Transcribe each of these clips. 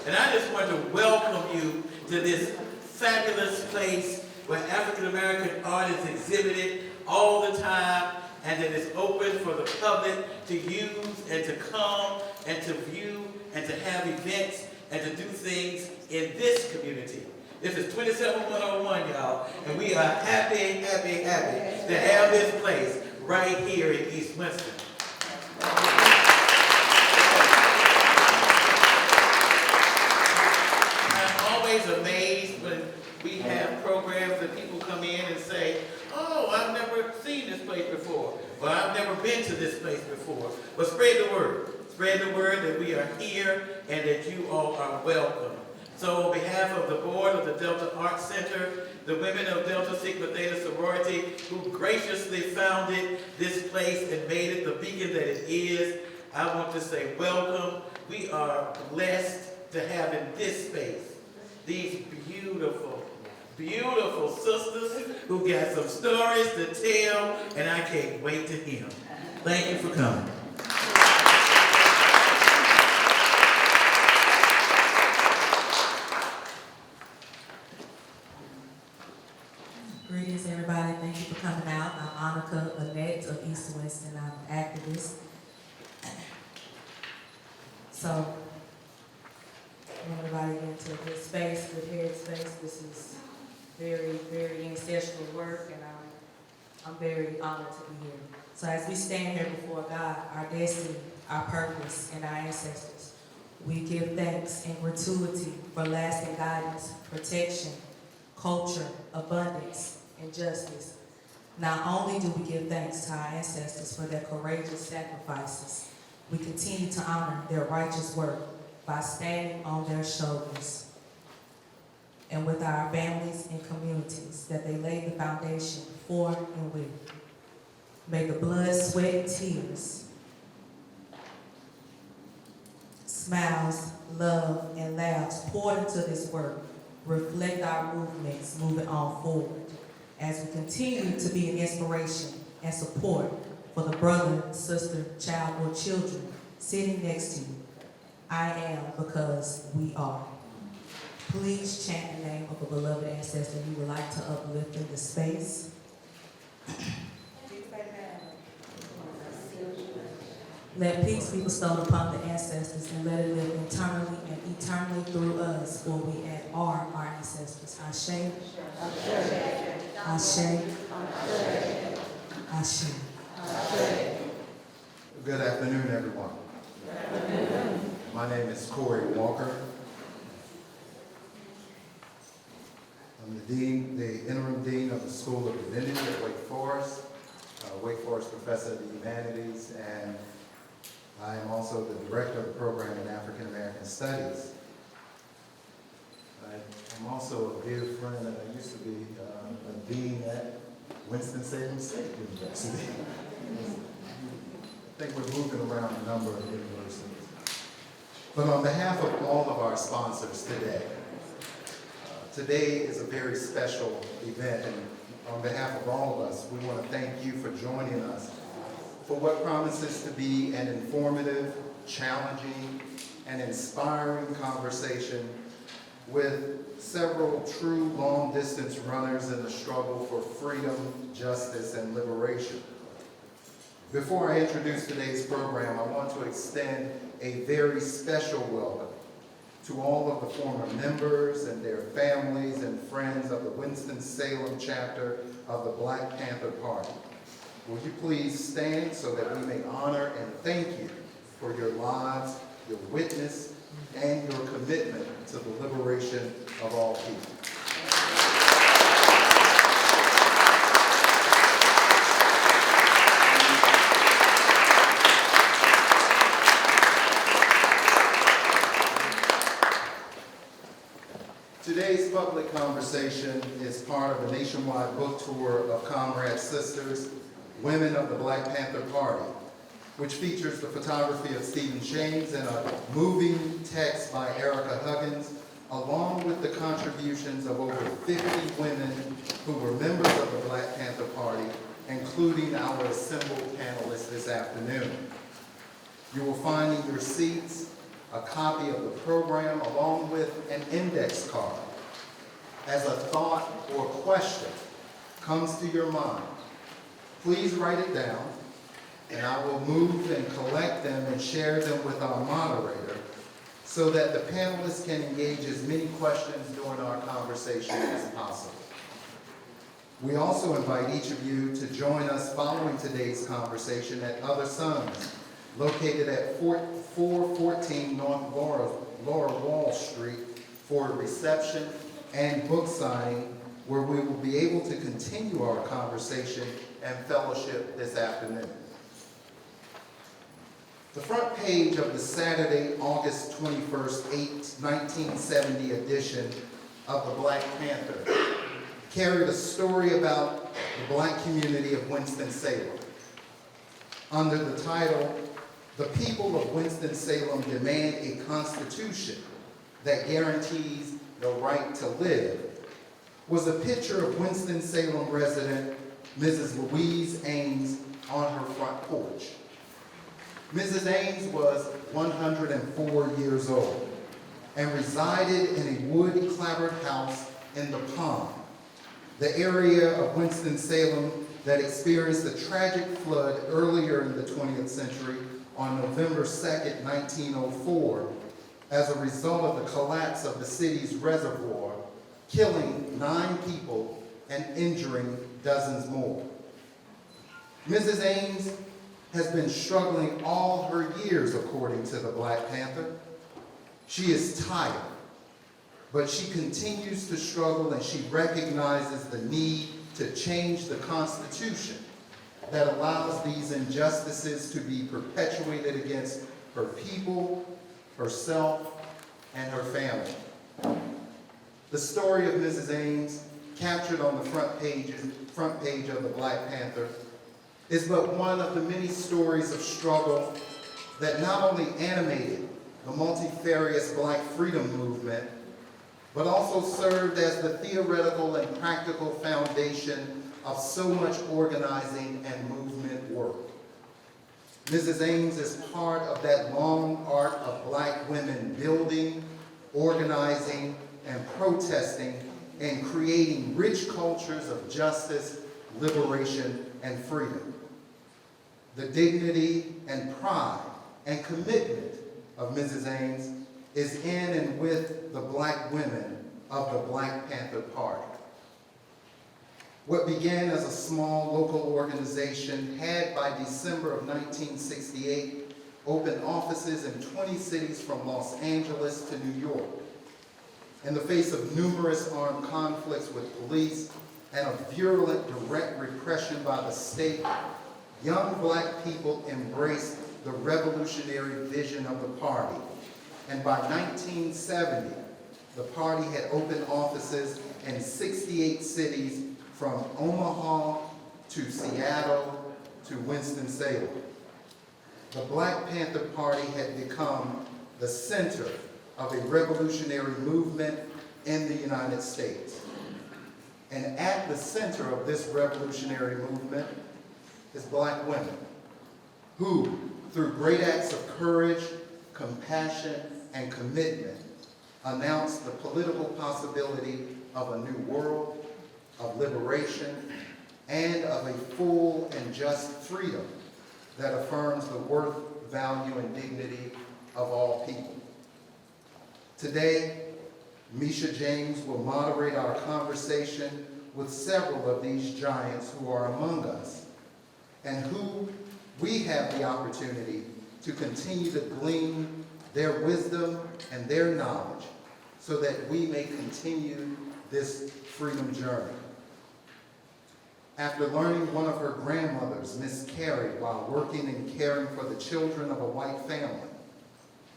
And I just want to welcome you to this fabulous place where African American art is exhibited all the time, and that is open for the public to use and to come and to view and to have events and to do things in this community. This is 27101, y'all, and we are happy to have this place right here in East Winston. I'm always amazed when we have programs that people come in and say, oh, I've never seen this place before, or I've never been to this place before. But spread the word. Spread the word that we are here and that you all are welcome. So on behalf of the board of the Delta Arts Center, the women of Delta Sigma Theta Sorority, who graciously founded this place and made it the beacon that it is, I want to say welcome. We are blessed to have in this space these beautiful, beautiful sisters who got some stories to tell, and I can't wait to hear them. Thank you for coming. Greetings, everybody. Thank you for coming out. I'm Annika Annette of East Winston. I'm an activist. So, I want everybody to get into a good space, good head space. This is very, very ancestral work, and I'm very honored to be here. So as we stand here before God, our destiny, our purpose, and our ancestors, we give thanks and gratuity for lasting guidance, protection, culture, abundance, and justice. Not only do we give thanks to our ancestors for their courageous sacrifices, we continue to honor their righteous work by standing on their shoulders and with our families and communities that they laid the foundation for and with. May the blood, sweat, and tears, smiles, love, and laughs poured into this work reflect our movements moving on forward as we continue to be an inspiration and support for the brother, sister, child, or children sitting next to you. I am because we are. Please chant the name of a beloved ancestor you would like to uplift in the space. Let peace be bestowed upon the ancestors and let it live internally and eternally through us, for we are our ancestors. Ashe. Ashe. Ashe. Good afternoon, everyone. My name is Corey Walker. I'm the interim dean of the School of Divinity at Wake Forest Professor of the Humanities, and I am also the director of the program in African American Studies. I'm also a dear friend, and I used to be a dean at Winston-Salem State University. I think we're moving around a number of universities. But on behalf of all of our sponsors today, today is a very special event, and on behalf of all of us, we want to thank you for joining us for what promises to be an informative, challenging, and inspiring conversation with several true long-distance runners in the struggle for freedom, justice, and liberation. Before I introduce today's program, I want to extend a very special welcome to all of the former members and their families and friends of the Winston-Salem chapter of the Black Panther Party. Will you please stand so that we may honor and thank you for your lives, your witness, and your commitment to the liberation of all people. Today's public conversation is part of a nationwide book tour of Comrade Sisters, Women of the Black Panther Party, which features the photography of Micha James and a moving text by Erica Huggins, along with the contributions of over 50 women who were members of the Black Panther Party, including our assembled panelists this afternoon. You will find in your seats a copy of the program along with an index card. As a thought or question comes to your mind, please write it down, and I will move and collect them and share them with our moderator so that the panelists can engage as many questions during our conversation as possible. We also invite each of you to join us following today's conversation at Other Sons, located at 414 North Laura Wall Street, for a reception and book signing where we will be able to continue our conversation and fellowship this afternoon. The front page of the Saturday, August 21st, 1970 edition of the Black Panther carried a story about the Black community of Winston-Salem. Under the title, "The People of Winston-Salem Demand a Constitution That Guarantees the Right to Live," was a picture of Winston-Salem resident Mrs. Louise Ames on her front porch. Mrs. Ames was 104 years old and resided in a wood-clapboard house in the Pond, the area of Winston-Salem that experienced a tragic flood earlier in the 20th century on November 2nd, 1904, as a result of the collapse of the city's reservoir, killing 9 people and injuring dozens more. Mrs. Ames has been struggling all her years, according to the Black Panther. She is tired, but she continues to struggle, and she recognizes the need to change the Constitution that allows these injustices to be perpetuated against her people, herself, and her family. The story of Mrs. Ames, captured on the front page of the Black Panther, is but one of the many stories of struggle that not only animated the multifarious Black freedom movement, but also served as the theoretical and practical foundation of so much organizing and movement work. Mrs. Ames is part of that long arc of Black women building, organizing, and protesting and creating rich cultures of justice, liberation, and freedom. The dignity and pride and commitment of Mrs. Ames is in and with the Black women of the Black Panther Party. What began as a small local organization had by December of 1968 opened offices in 20 cities from Los Angeles to New York. In the face of numerous armed conflicts with police and a virulent direct repression by the state, young Black people embraced the revolutionary vision of the party. And by 1970, the party had opened offices in 68 cities from Omaha to Seattle to Winston-Salem. The Black Panther Party had become the center of a revolutionary movement in the United States. And at the center of this revolutionary movement is Black women who, through great acts of courage, compassion, and commitment, announced the political possibility of a new world, of liberation, and of a full and just freedom that affirms the worth, value, and dignity of all people. Today, Micha James will moderate our conversation with several of these giants who are among us and who we have the opportunity to continue to glean their wisdom and their knowledge so that we may continue this freedom journey. After learning one of her grandmothers miscarried while working and caring for the children of a white family,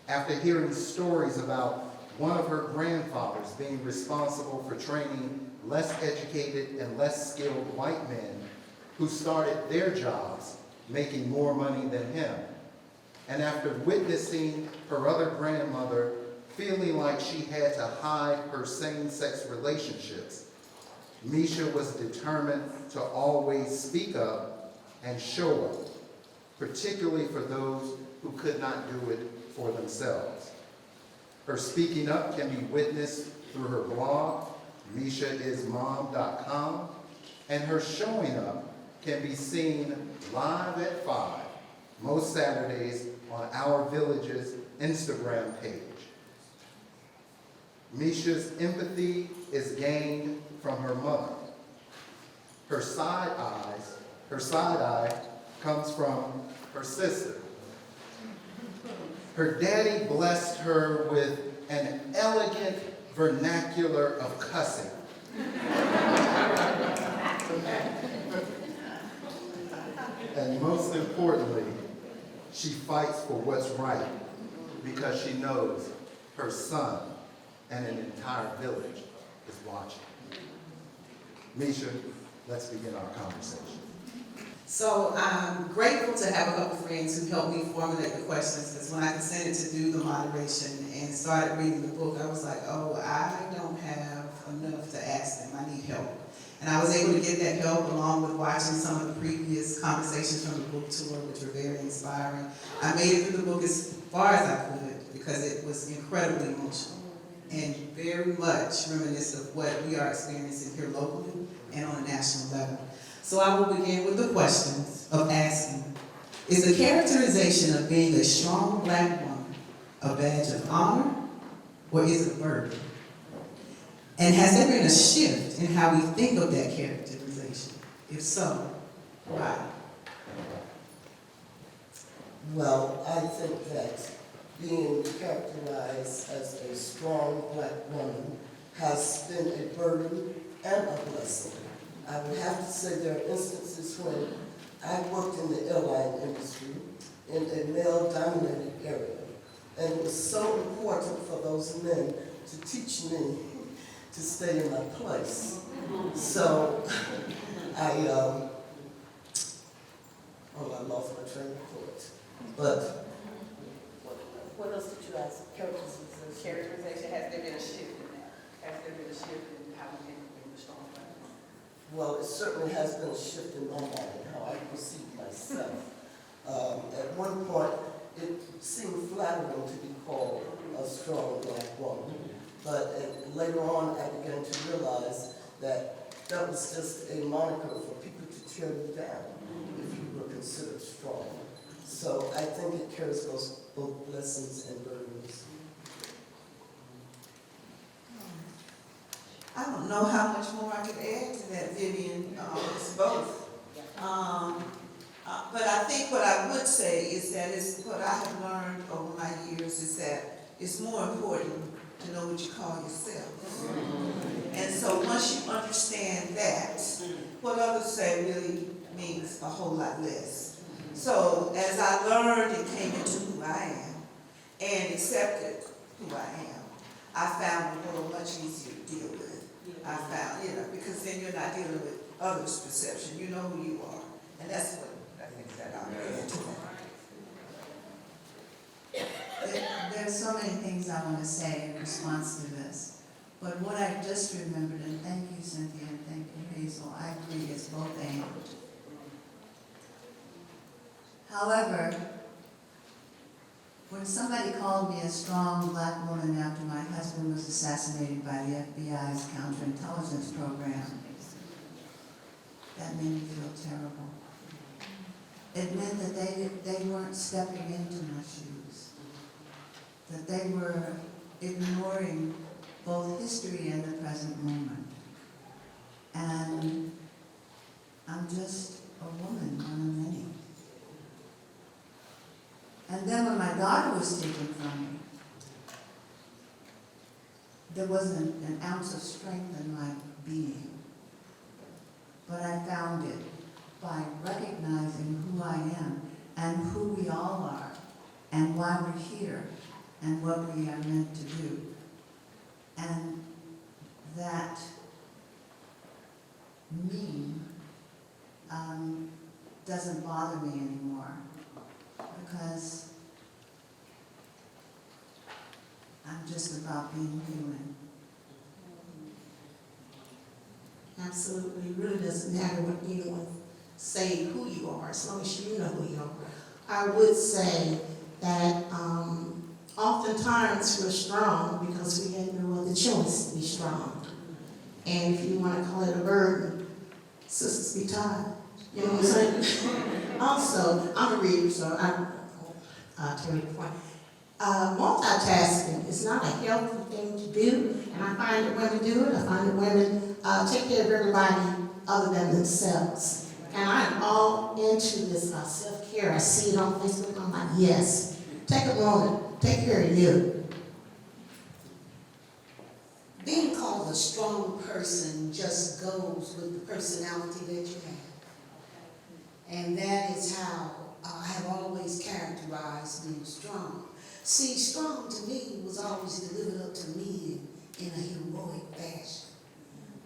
after hearing stories about one of her grandfathers being responsible for training less educated and less skilled white men who started their jobs making more money than him, and after witnessing her other grandmother feeling like she had to hide her same-sex relationships, Micha was determined to always speak up and show up, particularly for those who could not do it for themselves. Her speaking up can be witnessed through her blog, MichaIsMom.com, and her showing up can be seen live at 5, most Saturdays on Our Village's Instagram page. Micha's empathy is gained from her mother. Her side eye comes from her sister. Her daddy blessed her with an elegant vernacular of cussing. And most importantly, she fights for what's right because she knows her son and an entire village is watching. Micha, let's begin our conversation. So I'm grateful to have a couple friends who helped me formulate the questions, because when I consented to do the moderation and started reading the book, I was like, oh, I don't have enough to ask them, I need help. And I was able to get that help along with watching some of the previous conversations from the book tour, which were very inspiring. I made it through the book as far as I could because it was incredibly emotional and very much reminiscent of what we are experiencing here locally and on a national level. So I will begin with the questions of asking, is the characterization of being a strong Black woman a badge of honor, or is it a burden? And has there been a shift in how we think of that characterization? If so, why? Well, I think that being characterized as a strong Black woman has been a burden and a blessing. I would have to say there are instances when I worked in the airline industry in a male-dominated area, and it was so important for those men to teach me to stay in my place. So I lost my train of thought. But what else did you ask? Characterization, has there been a shift in that? Has there been a shift in how we think of being a strong Black woman? Well, it certainly has been a shift in my mind, how I perceive myself. At one point, it seemed flattering to be called a strong Black woman, but later on, I began to realize that that was just a moniker for people to tear you down if you were considered strong. So I think it carries both blessings and burdens. I don't know how much more I could add to that, Vivian. It's both. But I think what I would say is that what I have learned over my years is that it's more important to know what you call yourself. And so once you understand that, what others say really means a whole lot less. So as I learned and came into who I am and accepted who I am, I found the world much easier to deal with. I found, because then you're not dealing with others' perception. You know who you are. And that's what I think that I'll add to that. There's so many things I want to say in response to this. But what I just remembered, and thank you, Cynthia, and thank you, Hazel, I agree, it's both and. However, when somebody called me a strong Black woman after my husband was assassinated by the FBI's counterintelligence program, that made me feel terrible. It meant that they weren't stepping into my shoes, that they were ignoring both history and the present moment. And I'm just a woman, one of many. And then when my daughter was taken from me, there wasn't an ounce of strength in my being. But I found it by recognizing who I am and who we all are and why we're here and what we are meant to do. And that me doesn't bother me anymore, because I'm just about being human. Absolutely. It really doesn't matter what anyone say who you are, as long as you know who you are. I would say that oftentimes we're strong because we had no other choice to be strong. And if you want to call it a burden, sisters be tired. You know what I'm saying? Also, I'm a reader, so I'll tell you the point. Multitasking is not a healthy thing to do, and I find that women do it. I find that women take care of everybody other than themselves. And I'm all into this self-care. I see it on Facebook. I'm like, yes, take a moment, take care of you. Being called a strong person just goes with the personality that you have. And that is how I have always characterized being strong. See, strong to me was always delivered up to me in a heroic fashion.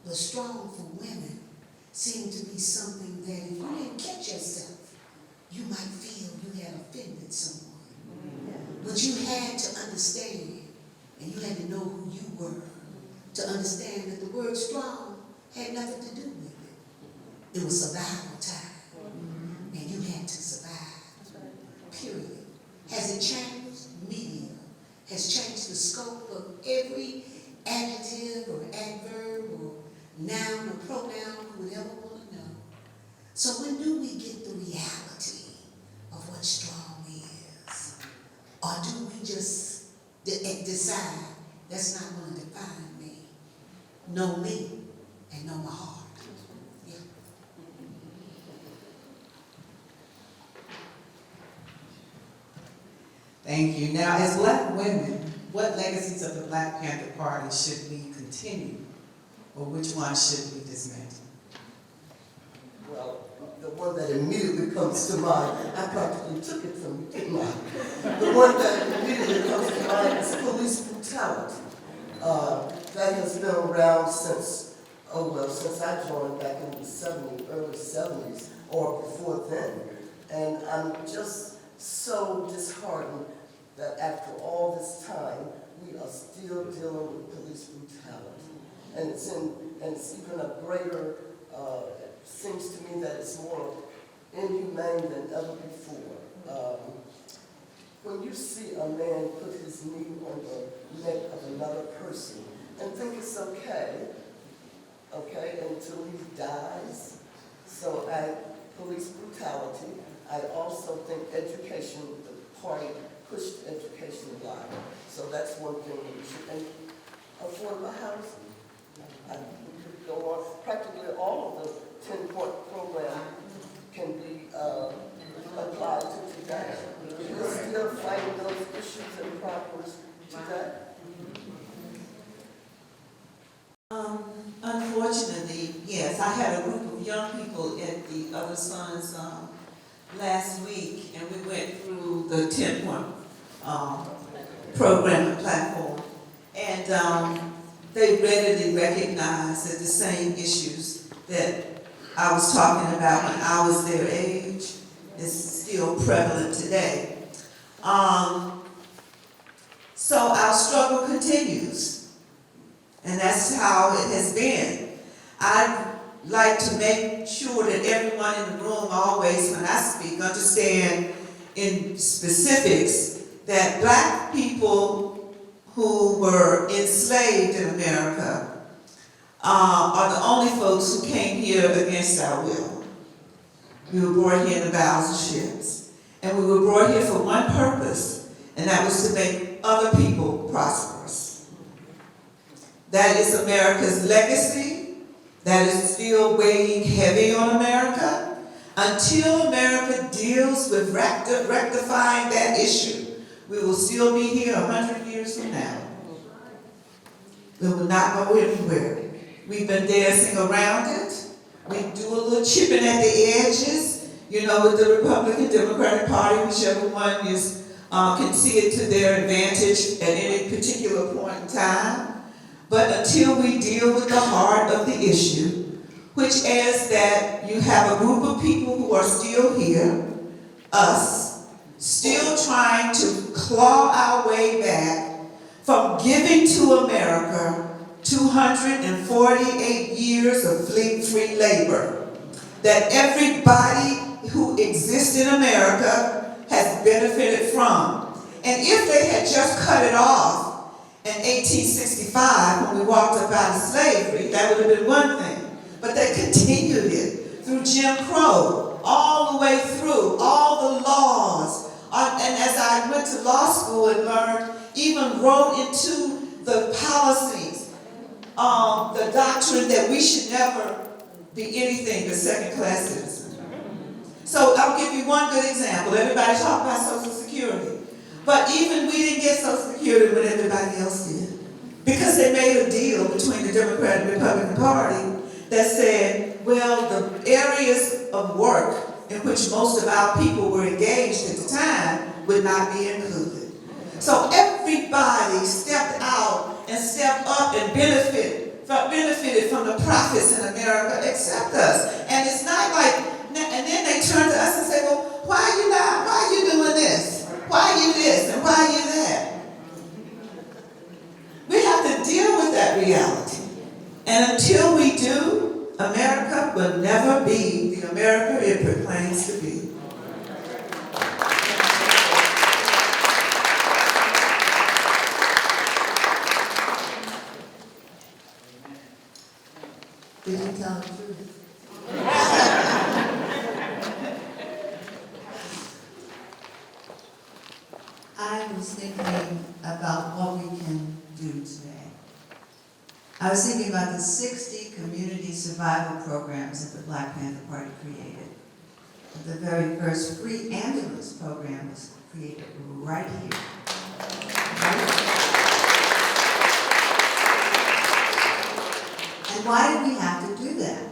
But strong for women seemed to be something that if you didn't catch yourself, you might feel you had offended someone. But you had to understand, and you had to know who you were, to understand that the word strong had nothing to do with it. It was survival time. And you had to survive. Period. Has it changed? Media has changed the scope of every adjective or adverb or noun or pronoun we would ever want to know. So when do we get the reality of what strong is? Or do we just decide that's not going to define me? Know me and know my heart. Yeah. Thank you. Now, as Black women, what legacies of the Black Panther Party should we continue, or which ones should we dismantle? Well, the one that immediately comes to mind, I practically took it from you, didn't I? The one that immediately comes to mind is police brutality. That has been around since I joined back in the early 70s, or before then. And I'm just so disheartened that after all this time, we are still dealing with police brutality. And it's even a greater, seems to me that it's more inhumane than ever before. When you see a man put his knee on the neck of another person and think it's okay, until he dies. So police brutality. I also think education, the party pushed education a lot. So that's one thing that we should, and affordable housing. We could go on, practically all of the 10-point program can be applied to today. We're still fighting those issues and problems today. Unfortunately, yes, I had a group of young people at the Other Sons last week, and we went through the 10-point program and platform, and they readily recognized that the same issues that I was talking about when I was their age is still prevalent today. So our struggle continues, and that's how it has been. I'd like to make sure that everyone in the room always, when I speak, understand in specifics that Black people who were enslaved in America are the only folks who came here against our will. We were brought here in the bowels of ships. And we were brought here for one purpose, and that was to make other people prosperous. That is America's legacy. That is still weighing heavy on America. Until America deals with rectifying that issue, we will still be here 100 years from now. We will not go anywhere. We've been dancing around it. We do a little chipping at the edges, you know, with the Republican, Democratic Party, whichever one is, can see it to their advantage at any particular point in time. But until we deal with the heart of the issue, which is that you have a group of people who are still here, us, still trying to claw our way back from giving to America 248 years of free labor that everybody who exists in America has benefited from. And if they had just cut it off in 1865 when we walked up out of slavery, that would have been one thing. But they continued it through Jim Crow, all the way through, all the laws. And as I went to law school and learned, even wrote into the policies, the doctrine that we should never be anything but second-class citizens. So I'll give you one good example. Everybody talk about Social Security. But even we didn't get Social Security when everybody else did. Because they made a deal between the Democrat and Republican Party that said, well, the areas of work in which most of our people were engaged at the time would not be included. So everybody stepped out and stepped up and benefited from the profits in America except us. And it's not like, and then they turn to us and say, well, why are you doing this? Why are you this and why are you that? We have to deal with that reality. And until we do, America will never be the America it proclaims to be. Did you tell the truth? I was thinking about what we can do today. I was thinking about the 60 community survival programs that the Black Panther Party created. The very first free ambulance program was created right here. And why did we have to do that?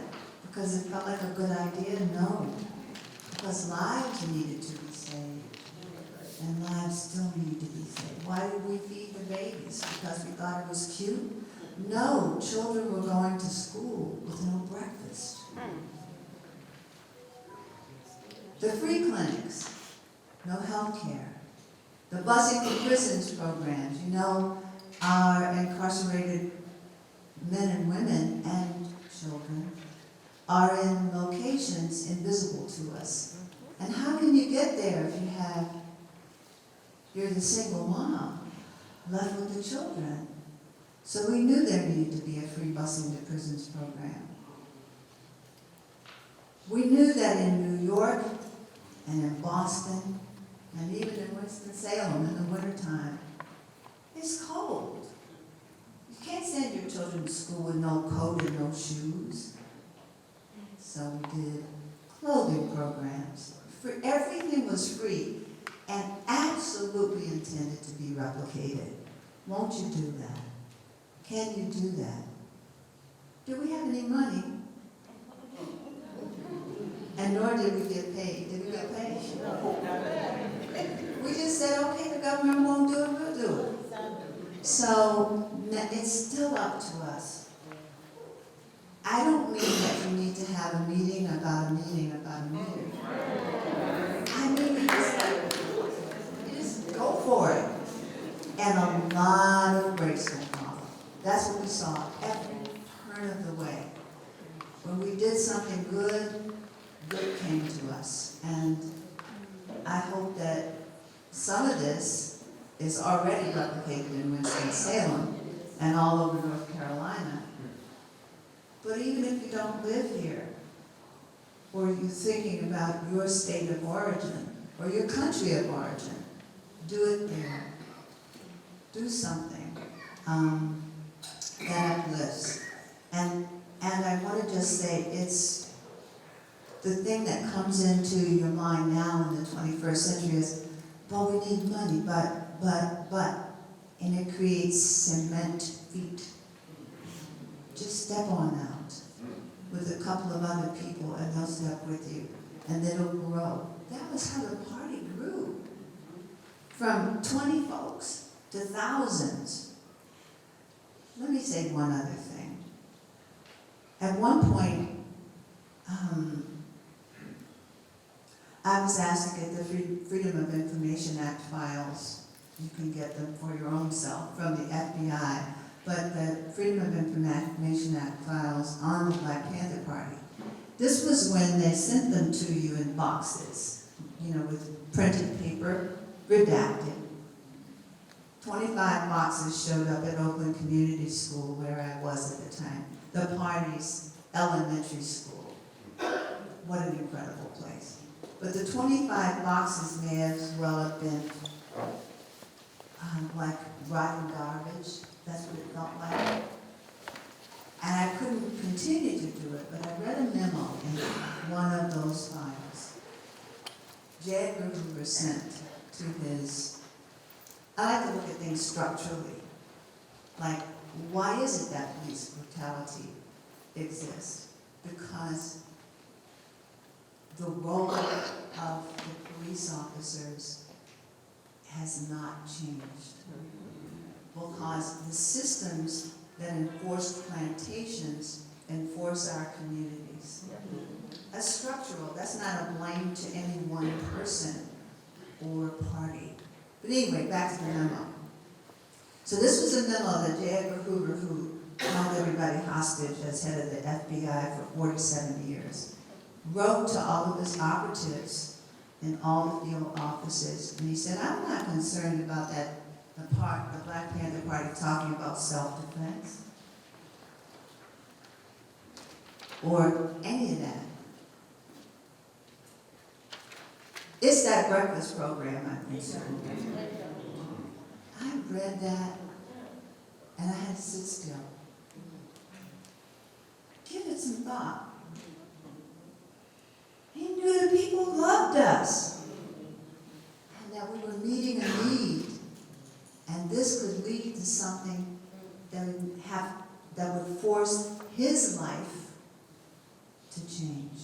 Because it felt like a good idea? No. Because lives needed to be saved. And lives still need to be saved. Why did we feed the babies? Because we thought it was cute? No, children were going to school with no breakfast. The free clinics, no health care. The busing to prisons programs, our incarcerated men and women and children are in locations invisible to us. And how can you get there if you're the single mom left with the children? So we knew there needed to be a free busing to prisons program. We knew that in New York and in Boston and even in Winston-Salem in the wintertime, it's cold. You can't send your children to school with no coat and no shoes. So we did clothing programs. Everything was free and absolutely intended to be replicated. Won't you do that? Can you do that? Do we have any money? And nor did we get paid. Did we get paid? We just said, okay, the government won't do it, we'll do it. So it's still up to us. I don't mean that you need to have a meeting about a meeting about a meeting. I mean, you just go for it. And a lot of breaks will follow. That's what we saw every turn of the way. When we did something good, good came to us. And I hope that some of this is already replicated in Winston-Salem and all over North Carolina. But even if you don't live here, or you're thinking about your state of origin, or your country of origin, do it there. Do something that uplifts. And I want to just say, it's the thing that comes into your mind now in the 21st century is, well, we need money, but, and it creates cement feet. Just step on out with a couple of other people and they'll step with you and then it'll grow. That was how the party grew. From 20 folks to thousands. Let me say one other thing. At one point, I was asked to get the Freedom of Information Act files. You can get them for your own self from the FBI. But the Freedom of Information Act files on the Black Panther Party. This was when they sent them to you in boxes, with printed paper, redacted. 25 boxes showed up at Oakland Community School, where I was at the time, the Parties Elementary School. What an incredible place. But the 25 boxes may as well have been like rotten garbage. That's what it felt like. And I couldn't continue to do it, but I read a memo in one of those files. J. Edgar Hoover sent to his, I like to look at things structurally. Like, why is it that police brutality exists? Because the role of the police officers has not changed. Because the systems that enforce plantations enforce our communities. That's structural. That's not a blame to any one person or party. But anyway, back to the memo. So this was a memo that J. Edgar Hoover, who held everybody hostage as head of the FBI for 47 years, wrote to all of his operatives in all the field offices. And he said, I'm not concerned about that, the Black Panther Party talking about self-defense or any of that. It's that breakfast program I'm concerned with. I read that and I had to sit still. Give it some thought. He knew the people loved us and that we were meeting a need. And this could lead to something that would force his life to change.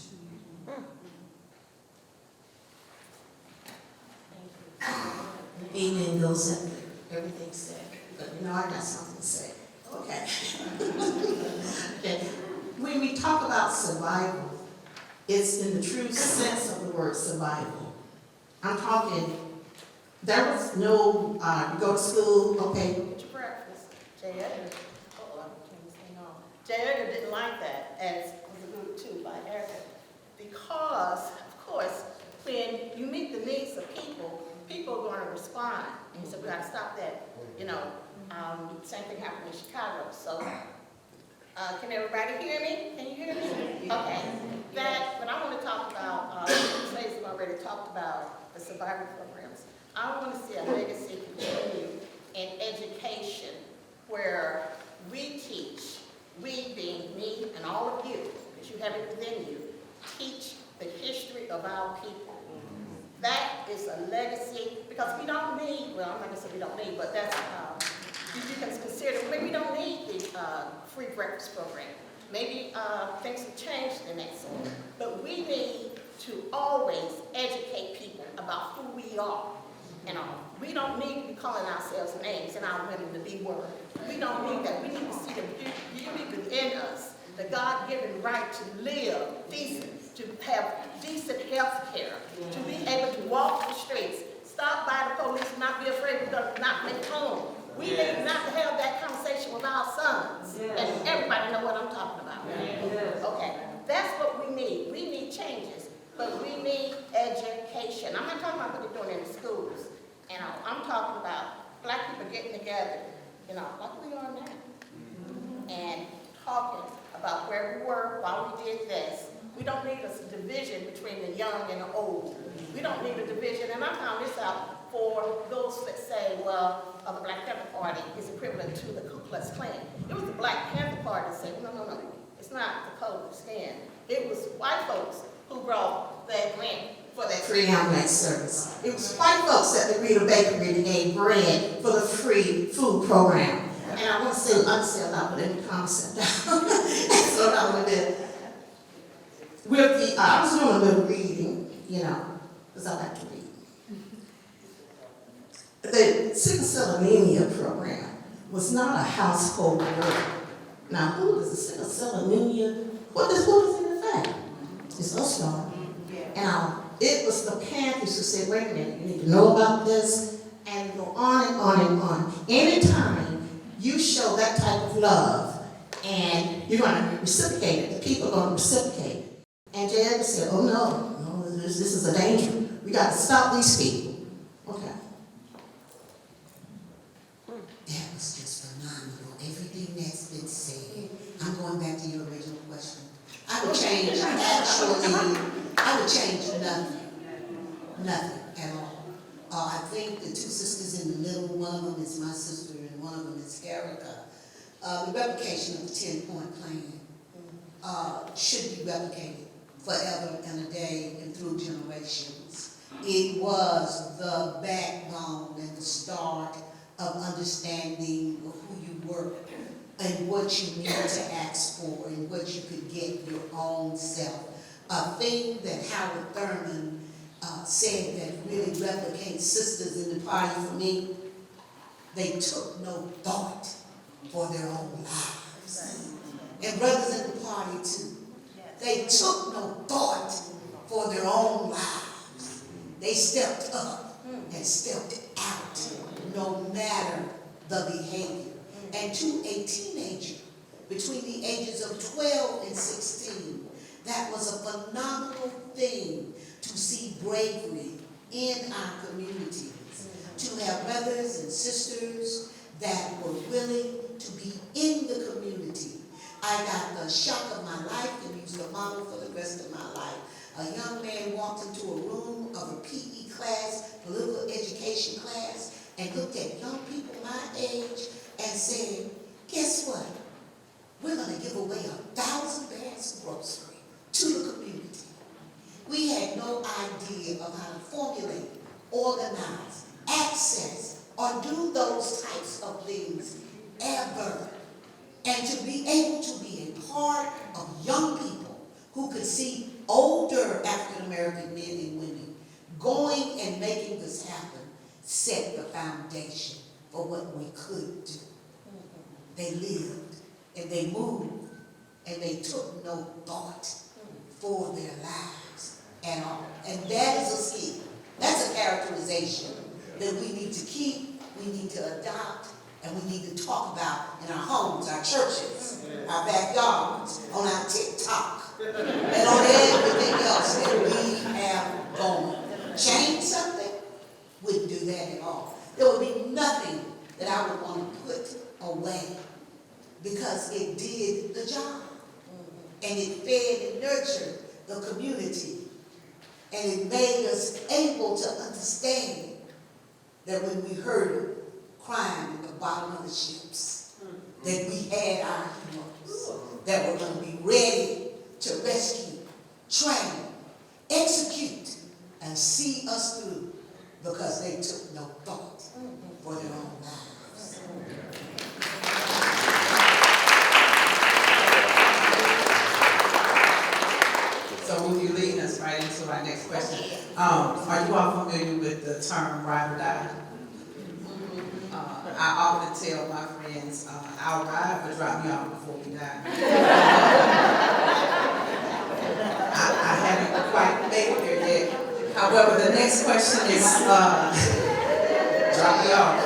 Amen goes up there, everything's said, but you know, I got something to say. Okay. Okay. When we talk about survival, it's in the true sense of the word survival. I'm talking, there was no, you go to school, okay. Get your breakfast. J. Edgar, J. Edgar didn't like that, as was alluded to by Erica, because, of course, when you meet the needs of people, people are going to respond. And he said, we got to stop that. You know, same thing happened in Chicago. So, can everybody hear me? Can you hear me? Okay. That, when I want to talk about, Tracy already talked about the survival programs. I want to see a legacy continue in education where we teach, we being me and all of you, because you have it within you, teach the history of our people. That is a legacy, because we don't need, well, I'm not going to say we don't need, but that's, you can consider, maybe we don't need the free breakfast program. Maybe things have changed in that sense. But we need to always educate people about who we are. You know, we don't need to be calling ourselves names and our women the B word. We don't need that. We need to see the beauty within us, the God-given right to live decent, to have decent health care, to be able to walk the streets, stop by the police, not be afraid we're going to not make it home. We need not to have that conversation with our sons. And everybody know what I'm talking about. Okay, that's what we need. We need changes, but we need education. I'm not talking about what they're doing in the schools. You know, I'm talking about black people getting together, you know, like we are now, and talking about where we were while we did this. We don't need a division between the young and the old. We don't need a division, and I found this out for those that say, well, the Black Panther Party is equivalent to the Ku Klux Klan. It was the Black Panther Party that said, no, it's not the color of skin. It was white folks who brought that grant for that Free ambulance service. It was white folks at the Rita Bakery that gave bread for the free food program. And I want to say unsaid out, but let me calm myself down. Slow down a little bit. With the, I was doing a little reading, you know, because I like to read. The sickle cell anemia program was not a household word. Now, who is the sickle cell anemia? Who does it affect? It's us, y'all. And it was the Panthers who said, wait a minute, you need to know about this, and go on and on and on. Anytime you show that type of love, and you're going to reciprocate it, the people are going to reciprocate. And J. Edgar said, oh no, this is a danger. We got to stop these people. Okay. been said. I'm going back to your original question. I would change nothing. Nothing at all. I think the two sisters in the middle, one of them is my sister and one of them is Ericka. The replication of the 10-point plan should be replicated forever and a day and through generations. It was the backbone and the start of understanding who you were and what you needed to ask for and what you could get your own self. A thing that Howard Thurman said that really replicates sisters in the party for me, they took no thought for their own lives. And brothers in the party too. They took no thought for their own lives. They stepped up and stepped out, no matter the behavior. And to a teenager, between the ages of 12 and 16, that was a phenomenal thing to see bravery in our communities, to have brothers and sisters that were willing to be in the community. I got the shock of my life and used a model for the rest of my life. A young man walked into a room of a PE class, political education class, and looked at young people my age and said, guess what? We're going to give away 1,000 bags of grocery to the community. We had no idea of how to formulate, organize, access, or do those types of things ever. And to be able to be a part of young people who could see older African American men and women going and making this happen set the foundation for what we could do. They lived and they moved and they took no thought for their lives at all. And that is a skill. That's a characterization that we need to keep, we need to adopt, and we need to talk about in our homes, our churches, our backyards, on our TikTok, and on everything else that we have going. Change something? Wouldn't do that at all. There would be nothing that I would want to put away because it did the job. And it fed and nurtured the community. And it made us able to understand that when we heard it crying at the bottom of the ships, that we had our heroes that were going to be ready to rescue, train, execute, and see us through because they took no thought for their own lives. So will you lead us right into our next question? Are you all familiar with the term ride or die? I often tell my friends, I'll ride, but drop me off before we die. I haven't quite made it there yet. However, the next question is, drop me off.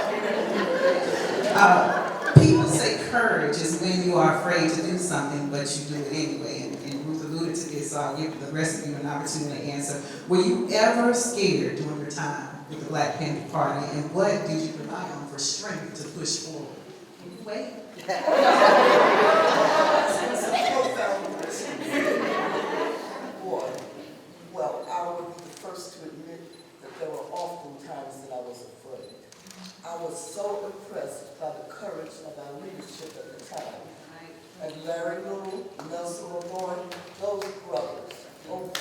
People say courage is when you are afraid to do something, but you do it anyway. And Ruth alluded to this, so I'll give the rest of you an opportunity to answer. Were you ever scared during your time with the Black Panther Party, and what did you rely on for strength to push forward? Can you wait? Boy, well, I would be the first to admit that there were often times that I was afraid. I was so impressed by the courage of our leadership at the time. And Larry Moon, Nelson Lamorne, those brothers, oh boy.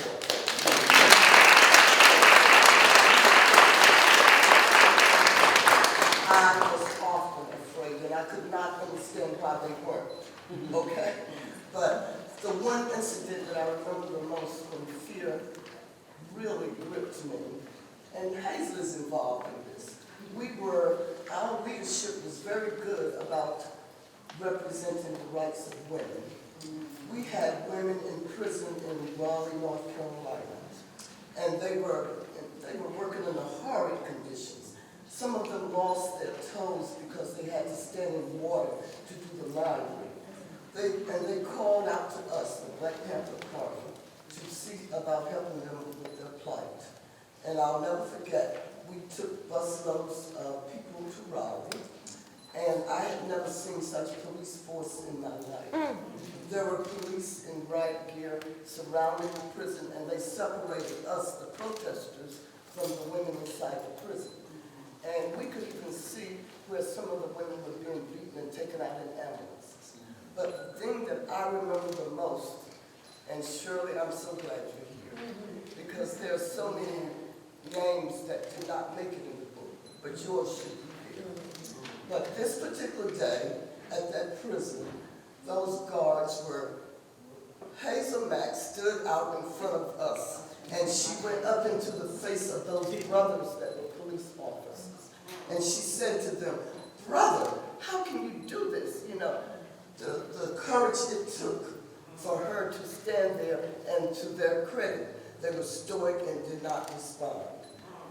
I was often afraid, and I could not understand why they weren't, okay? But the one incident that I remember the most when fear really gripped me, and Hazel is involved in this. Our leadership was very good about representing the rights of women. We had women in prison in Raleigh, North Carolina, and they were working in horrid conditions. Some of them lost their toes because they had to stand in water to do the laundry. They called out to us, the Black Panther Party, to see about helping them with their plight. And I'll never forget, we took busloads of people to Raleigh, And I had never seen such police force in my life. There were police in riot gear surrounding the prison, and they separated us, the protesters, from the women inside the prison. And we could even see where some of the women were being beaten and taken out in ambulances. But the thing that I remember the most, and Shirley, I'm so glad you're here, because there are so many names that did not make it in the book, but yours should be here. But this particular day, at that prison, those guards were, Hazel Mack stood out in front of us, and she went up into the face of those brothers that were police officers. And she said to them, "Brother, how can you do this?" You know, the courage it took for her to stand there, and to their credit, they were stoic and did not respond.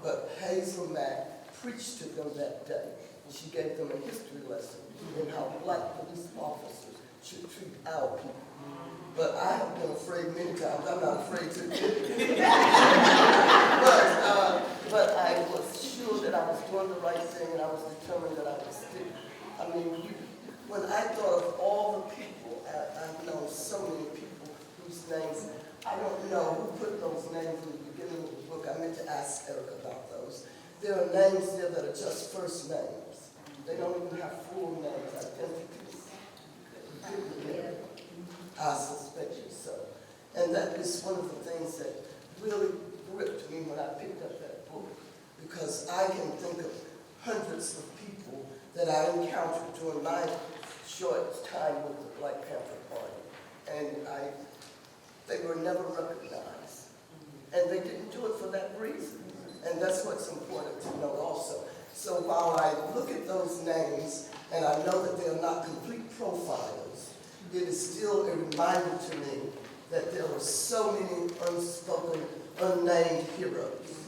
But Hazel Mack preached to them that day. She gave them a history lesson in how black police officers should treat our people. But I have been afraid many times. I'm not afraid to admit it. But I was sure that I was doing the right thing, and I was determined that I would stick. I mean, when I thought of all the people, I've known so many people whose names, I don't know who put those names in the beginning of the book. I meant to ask Ericka about those. There are names there that are just first names. They don't even have full names, identities. I suspect you so. And that is one of the things that really gripped me when I picked up that book, because I can think of hundreds of people that I encountered during my short time with the Black Panther Party, and they were never recognized. And they didn't do it for that reason. And that's what's important to note also. So while I look at those names, and I know that they are not complete profiles, it is still a reminder to me that there were so many unspoken, unnamed heroes.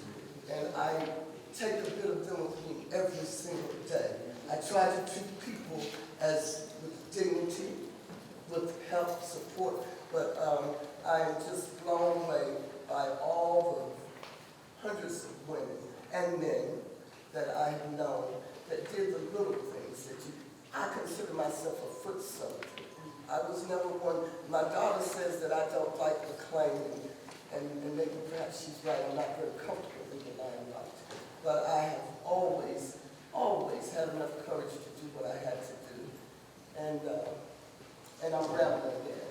And I take a bit of them with me every single day. I try to treat people as with dignity, with help, support, but I am just blown away by all the hundreds of women and men that I have known that did the little things that I consider myself a foot soldier. I was never one. My daughter says that I don't like acclaim, and maybe perhaps she's right. I'm not very comfortable in the limelight. But I have always had enough courage to do what I had to do. And I'm rambling again.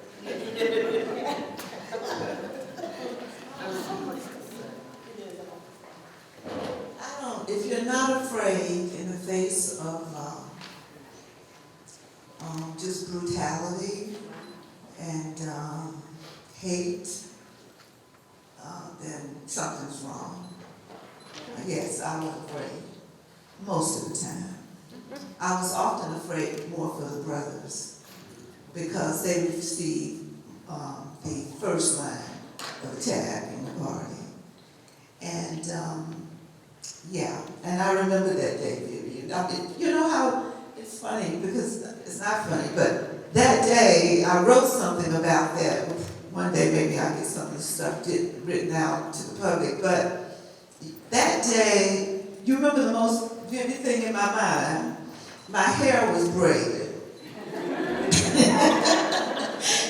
There's so much to say. If you're not afraid in the face of just brutality and hate, then something's wrong. Yes, I was afraid most of the time. I was often afraid more for the brothers because they received the first line of attack in the party. And yeah, and I remember that day, Vivian. You know how it's funny, because it's not funny, but that day I wrote something about that. One day maybe I'll get some of the stuff written out to the public, but that day, you remember the most vivid thing in my mind? My hair was braided.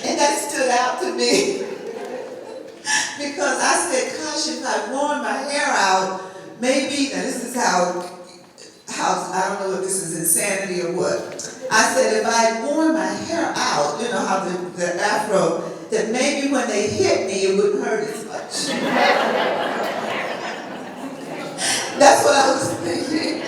And that stood out to me. Because I said, gosh, if I'd worn my hair out, maybe, now this is how, I don't know if this is insanity or what. I said, if I'd worn my hair out, you know how the afro, that maybe when they hit me, it wouldn't hurt as much. That's what I was thinking.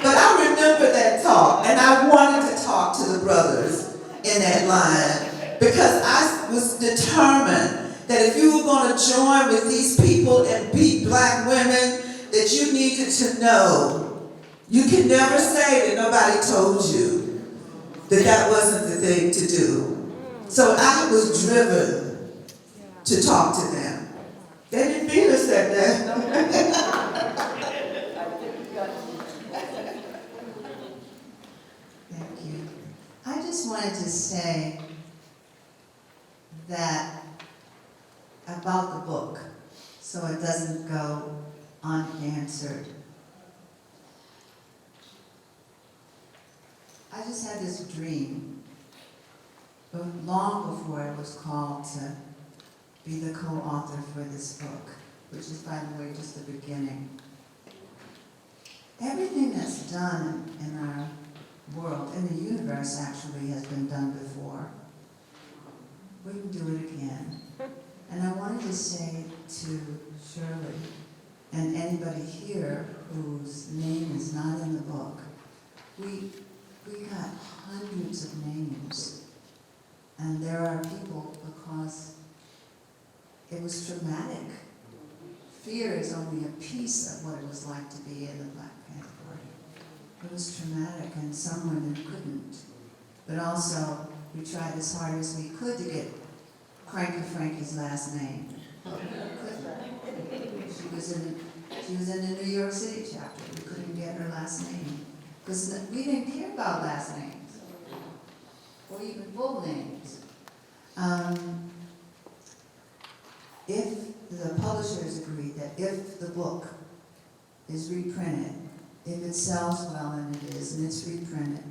But I remember that talk, and I wanted to talk to the brothers in that line, because I was determined that if you were going to join with these people and beat black women, that you needed to know. You can never say that nobody told you that that wasn't the thing to do. So I was driven to talk to them. They didn't beat us that day. Thank you. I just wanted to say that about the book, so it doesn't go unanswered. I just had this dream, but long before I was called to be the co-author for this book, which is, by the way, just the beginning. Everything that's done in our world, in the universe actually, has been done before. We can do it again. And I wanted to say to Shirley and anybody here whose name is not in the book, we got hundreds of names. And there are people because it was traumatic. Fear is only a piece of what it was like to be in the Black Panther Party. It was traumatic, and some women couldn't. But also, we tried as hard as we could to get Frankie's last name. She was in the New York City chapter. We couldn't get her last name because we didn't care about last names or even full names. If the publishers agreed that if the book is reprinted, if it sells well, and it is, and it's reprinted,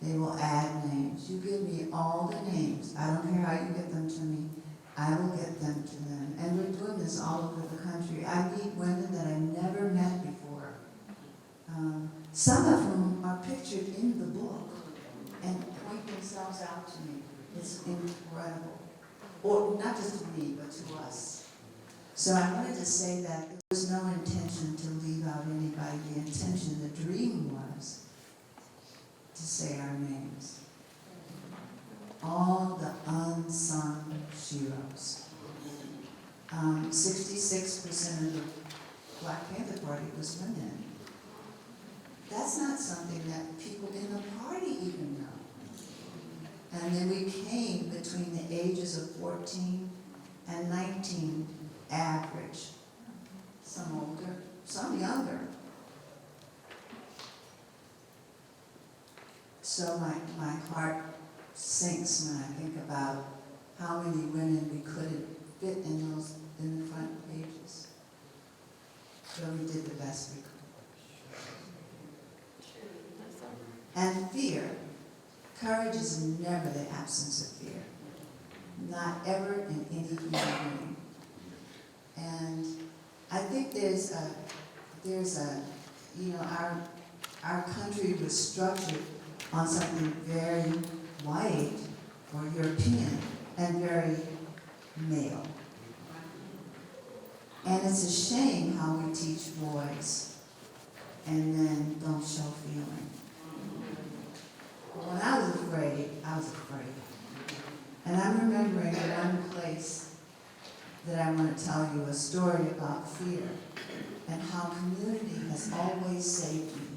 they will add names. You give me all the names. I don't care how you get them to me. I will get them to them. And we're doing this all over the country. I meet women that I never met before. Some of whom are pictured in the book and point themselves out to me. It's incredible. Or not just to me, but to us. So I wanted to say that there was no intention to leave out anybody. The intention, the dream was to say our names. All the unsung heroes. 66% of the Black Panther Party was women. That's not something that people in the party even know. And then we came between the ages of 14 and 19, average. Some older, some younger. So my heart sinks when I think about how many women we couldn't fit in the front pages. So we did the best we could. And fear. Courage is never the absence of fear. Not ever in any human being. And I think there's a, our country was structured on something very white or European and very male. And it's a shame how we teach boys and then don't show feeling. When I was afraid, I was afraid. And I'm remembering one place that I want to tell you a story about fear and how community has always saved me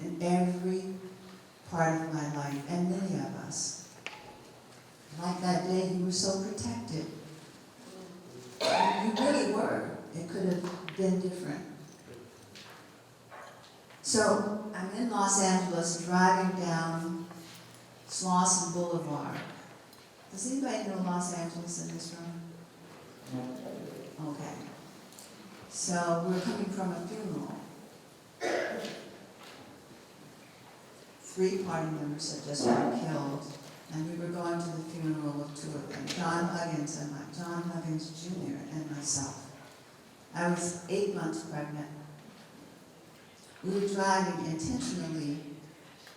in every part of my life, and many of us. Like that day, you were so protected. You really were. It could have been different. So I'm in Los Angeles driving down Slauson Boulevard. Does anybody know Los Angeles in this room? Okay. So we're coming from a funeral. 3 party members had just been killed, and we were going to the funeral of 2 of them, John Huggins Jr. and myself. I was 8 months pregnant. We were driving intentionally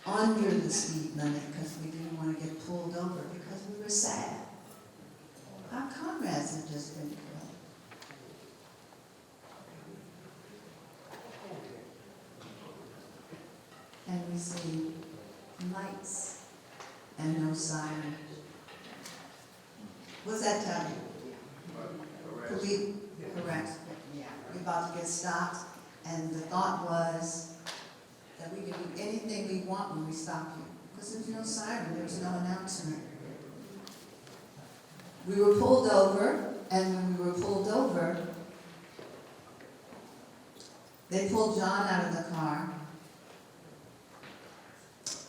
under the speed limit because we didn't want to get pulled over because we were sad. Our comrades had just been killed. And we see lights and no siren. What's that tell you? Correct. Yeah. We're about to get stopped, and the thought was that we can do anything we want when we stop you. Because there's no siren, there's no announcement. We were pulled over, and when we were pulled over, they pulled John out of the car.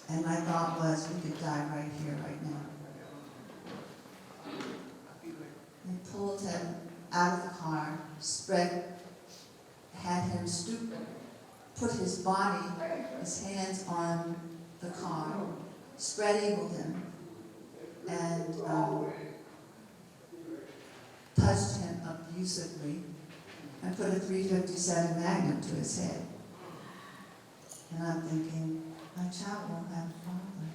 And my thought was, we could die right here, right now. They pulled him out of the car, had him stoop, put his body, his hands on the car, spread eagled him and touched him abusively and put a .357 Magnum to his head. And I'm thinking, my child won't have a father.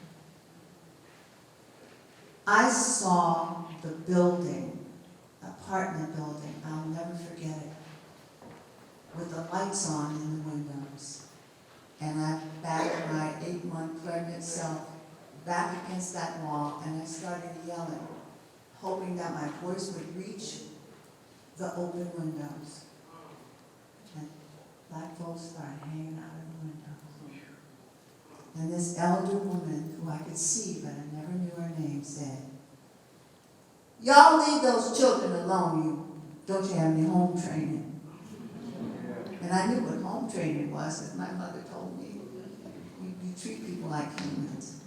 I saw the building, apartment building, I'll never forget it, with the lights on in the windows. And I backed my 8-month pregnant self back against that wall, and I started yelling, hoping that my voice would reach the open windows. And black folks started hanging out in the windows. And this elder woman, who I could see, but I never knew her name, said, "Y'all leave those children alone. Don't you have any home training?" And I knew what home training was, because my mother told me, you treat people like humans.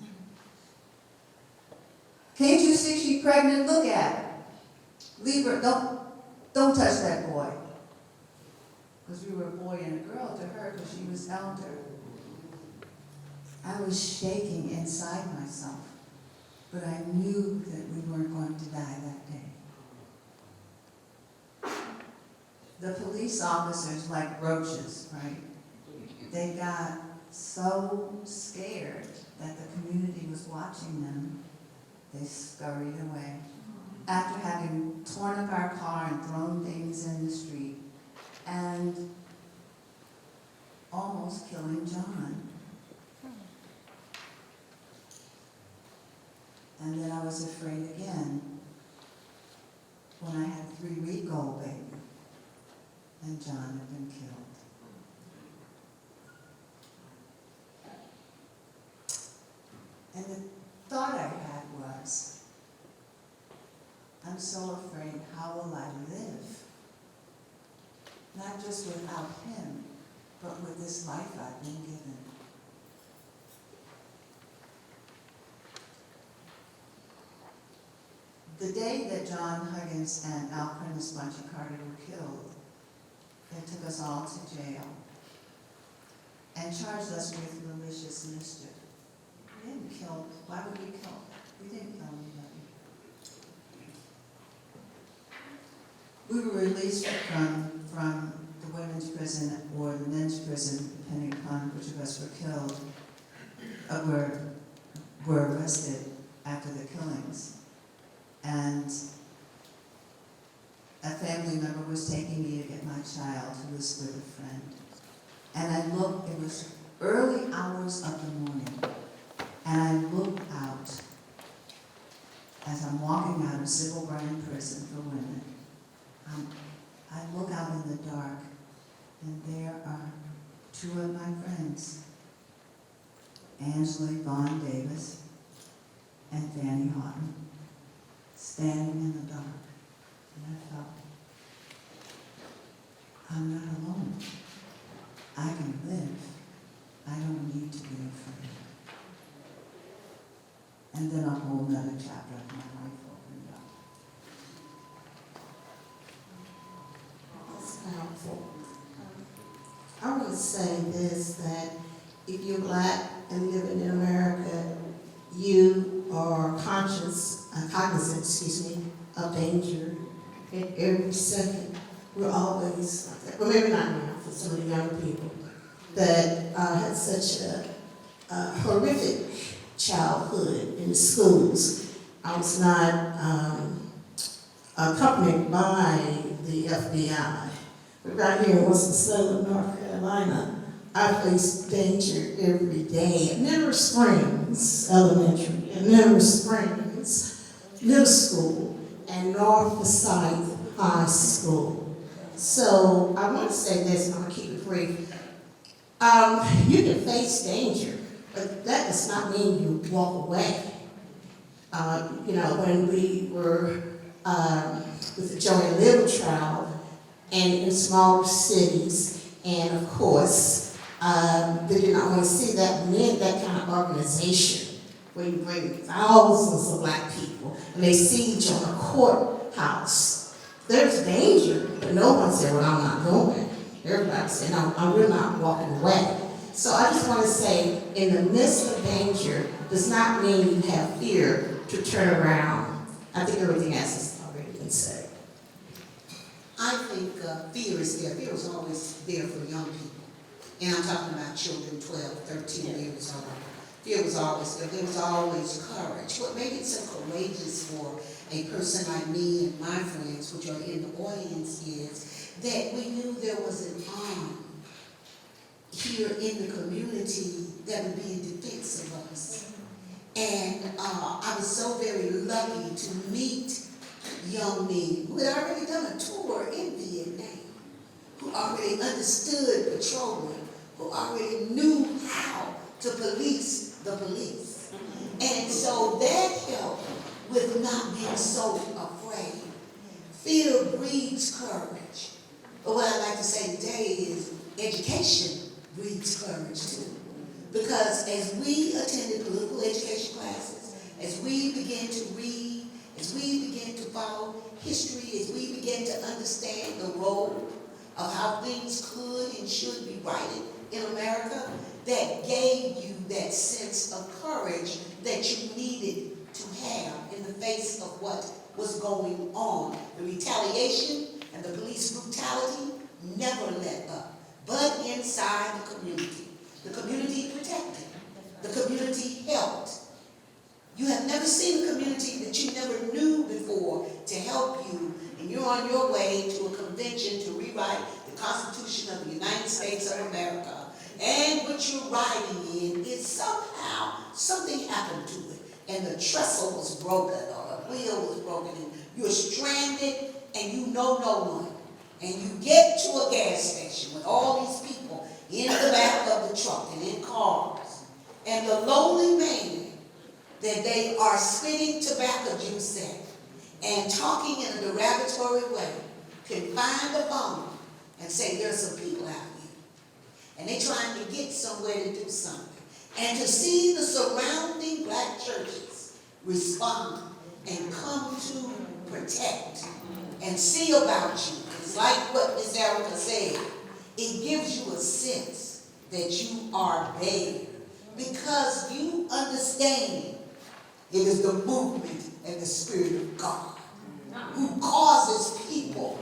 Can't you see she's pregnant? Look at her. Leave her, don't touch that boy. Because we were a boy and a girl to her, because she was elder. I was shaking inside myself, but I knew that we weren't going to die that day. The police officers, like roaches, right? They got so scared that the community was watching them, they scurried away. After having torn up our car and thrown things in the street, and almost killing John. And then I was afraid again when I had a 3-week-old baby and John had been killed. And the thought I had was, I'm so afraid, how will I live? Not just without him, but with this life I've been given. The day that John Huggins and Alprentice Bunchy Carter were killed, they took us all to jail and charged us with malicious mischief. We didn't kill, why would we kill? We didn't kill anybody. We were released from the women's prison or the men's prison, depending upon which of us were killed, were arrested after the killings. And a family member was taking me to get my child who was with a friend. And I looked, it was early hours of the morning, and I looked out as I'm walking out of Civil Bryan Prison for women. I look out in the dark, and there are 2 of my friends, Angela Vaughn Davis and Fanny Houghton, standing in the dark. And I felt, I'm not alone. I can live. I don't need to be afraid. And then a whole nother chapter of my life opened up. That's powerful. I would say this, that if you're Black and living in America, you are cognizant, of danger at every second. We're always like that. Well, maybe not now for some of the younger people that had such a horrific childhood in the schools. I was not accompanied by the FBI. But right here in Winston-Salem, North Carolina, I face danger every day at Mineral Springs Elementary, at Mineral Springs Middle School, and North Forsyth High School. So I want to say this, and I'm going to keep it brief. You can face danger, but that does not mean you walk away. When we were with the Joey Little trial, and in smaller cities, and of course, they did not want to see that that kind of organization where you bring thousands of Black people and they siege on a courthouse. There's danger, but no one said, well, I'm not going. Everybody said, no, we're not walking away. So I just want to say, in the midst of danger, does not mean you have fear to turn around. I think everything else has already been said. I think fear is there. Fear is always there for young people. And I'm talking about children 12, 13 years old. Fear was always there. There was always courage. What made it so courageous for a person like me and my friends, which are in the audience, is that we knew there was an arm here in the community that would be in defense of us. And I was so very lucky to meet young men who had already done a tour in Vietnam, who already understood patrolling, who already knew how to police the police. And so that helped with not being so afraid. Fear breeds courage. But what I like to say today is education breeds courage too. Because as we attended political education classes, as we began to read, as we began to follow history, as we began to understand the role of how things could and should be righted in America, that gave you that sense of courage that you needed to have in the face of what was going on. The retaliation and the police brutality never let up, but inside the community protected, the community helped. You have never seen a community that you never knew before to help you, and you're on your way to a convention to rewrite the Constitution of the United States of America. And what you're riding in is somehow something happened to it, and the trestle was broken or the wheel was broken, and you're stranded and you know no one. And you get to a gas station with all these people in the back of the truck and in cars, and the lonely man that they are spitting tobacco juice at and talking in a derogatory way can find a phone and say, there's some people out here, and they're trying to get somewhere to do something. And to see the surrounding black churches respond and come to protect and see about you, it's like what Ms. Ericka said, it gives you a sense that you are there because you understand it is the movement and the Spirit of God who causes people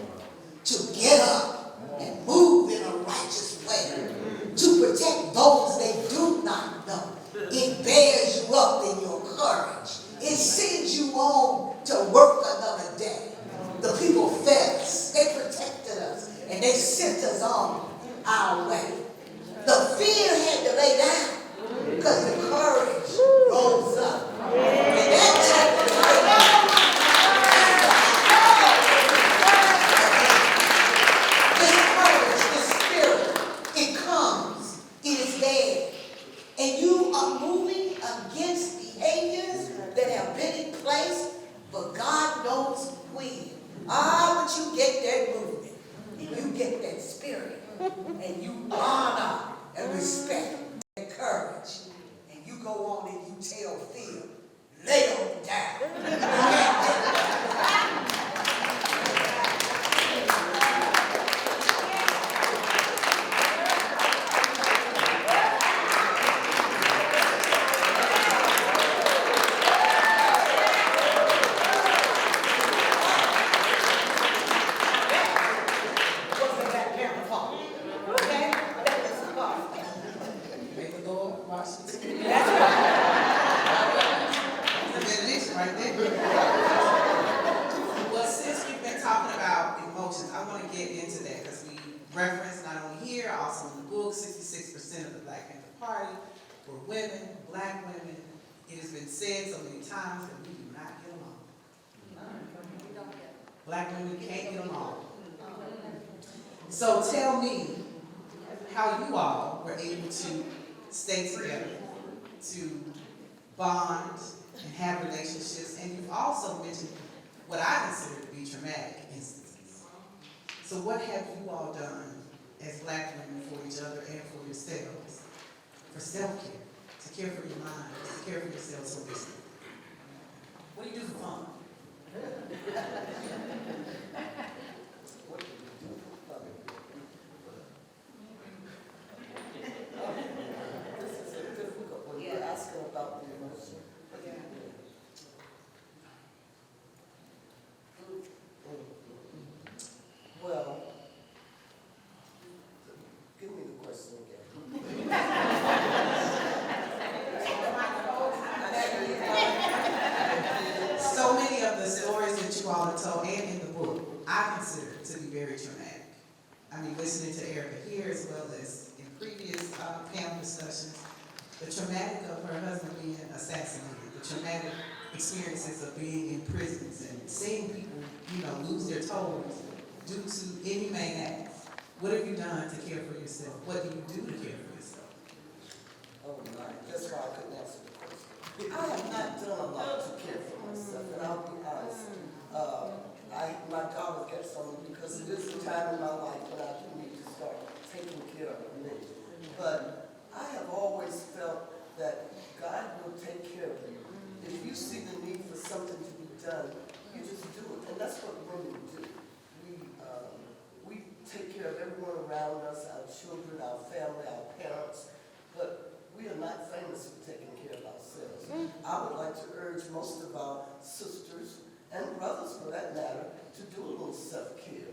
to get up and move in a righteous way, to protect those they do not know. It bears you up in your courage. It sends you on to work another day. The people fed us, they protected us, and they sent us on our way. The fear had to lay down because the courage rose up. And that type of this courage, this spirit, it comes, it is there. And you are moving against behaviors that have been in place, but God knows when. But you get that movement, and you get that spirit, and you honor and respect that courage, and you go on and you tell fear, lay them down. Wasn't that Panther Party? Okay? That was the party. May the Lord watch this. That's a benediction right there. Well, since we've been talking about emotions, I want to get into that because we referenced not only here, also in the book, 66% of the Black Panther Party were women, black women. It has been said so many times that we do not get along. Black women can't get along. So tell me how you all were able to stay together, to bond and have relationships, and you've also mentioned what I consider to be traumatic instances. So what have you all done as black women for each other and for yourselves for self-care, to care for your mind, to care for yourselves holistically? What do you do for fun? This is a difficult one. You're asking about the emotions. to be very traumatic. I mean, listening to Erica here as well as in previous panel discussions, the traumatic of her husband being assassinated, the traumatic experiences of being in prisons and seeing people, you know, lose their toes due to inhumane acts. What have you done to care for yourself? What do you do to care for yourself? Oh my, that's why I couldn't answer the question. I have not done a lot to care for myself, and I'll be honest. My daughter gets on me because it is a time in my life when I do need to start taking care of me. But I have always felt that God will take care of you. If you see the need for something to be done, you just do it. And that's what women do. We take care of everyone around us, our children, our family, our parents, but we are not famous for taking care of ourselves. I would like to urge most of our sisters and brothers, for that matter, to do a little self-care.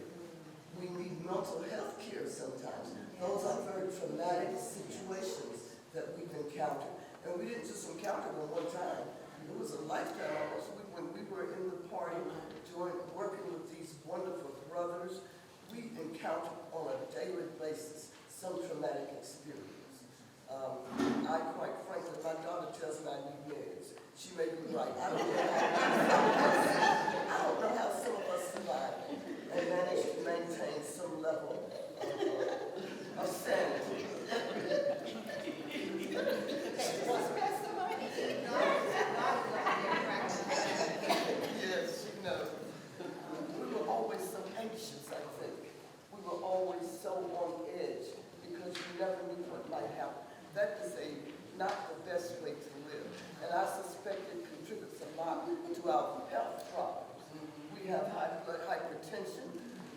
We need mental health care sometimes. Those are very traumatic situations that we've encountered. And we didn't just encounter them one time. It was a lifetime almost. When we were in the party, working with these wonderful brothers, we encountered on a daily basis some traumatic experience. I quite frankly, my daughter tells me I need meds. She may be right. I don't know how some of us survive and manage to maintain some level of sanity. Yes, you know, we were always so anxious, I think. We were always so on edge because you never knew what might happen. That is not the best way to live. And I suspect it contributes a lot to our health problems. We have high blood hypertension.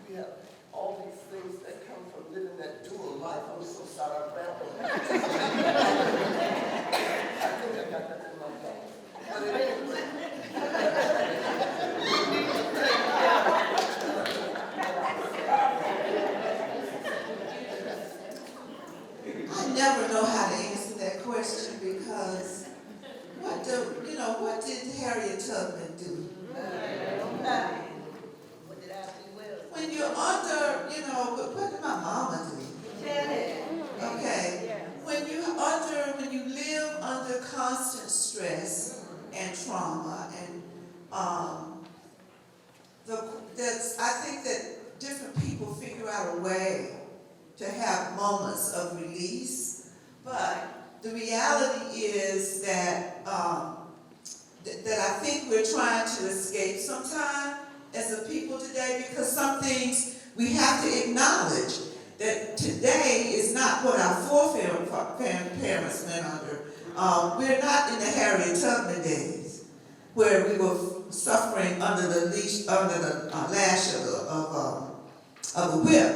We have all these things that come from living that dual life. I'm so sorry, I'm rambling. I think I got that in my mouth. But at any rate, we need to take care of I never know how to answer that question because what did Harriet Tubman do? What did I do well? When you're under, what did my mama do? Okay. When you live under constant stress and trauma and I think that different people figure out a way to have moments of release, but the reality is that that I think we're trying to escape sometime as a people today, because some things we have to acknowledge that today is not what our foreparents went under. We're not in the Harriet Tubman days where we were suffering under the lash of a whip,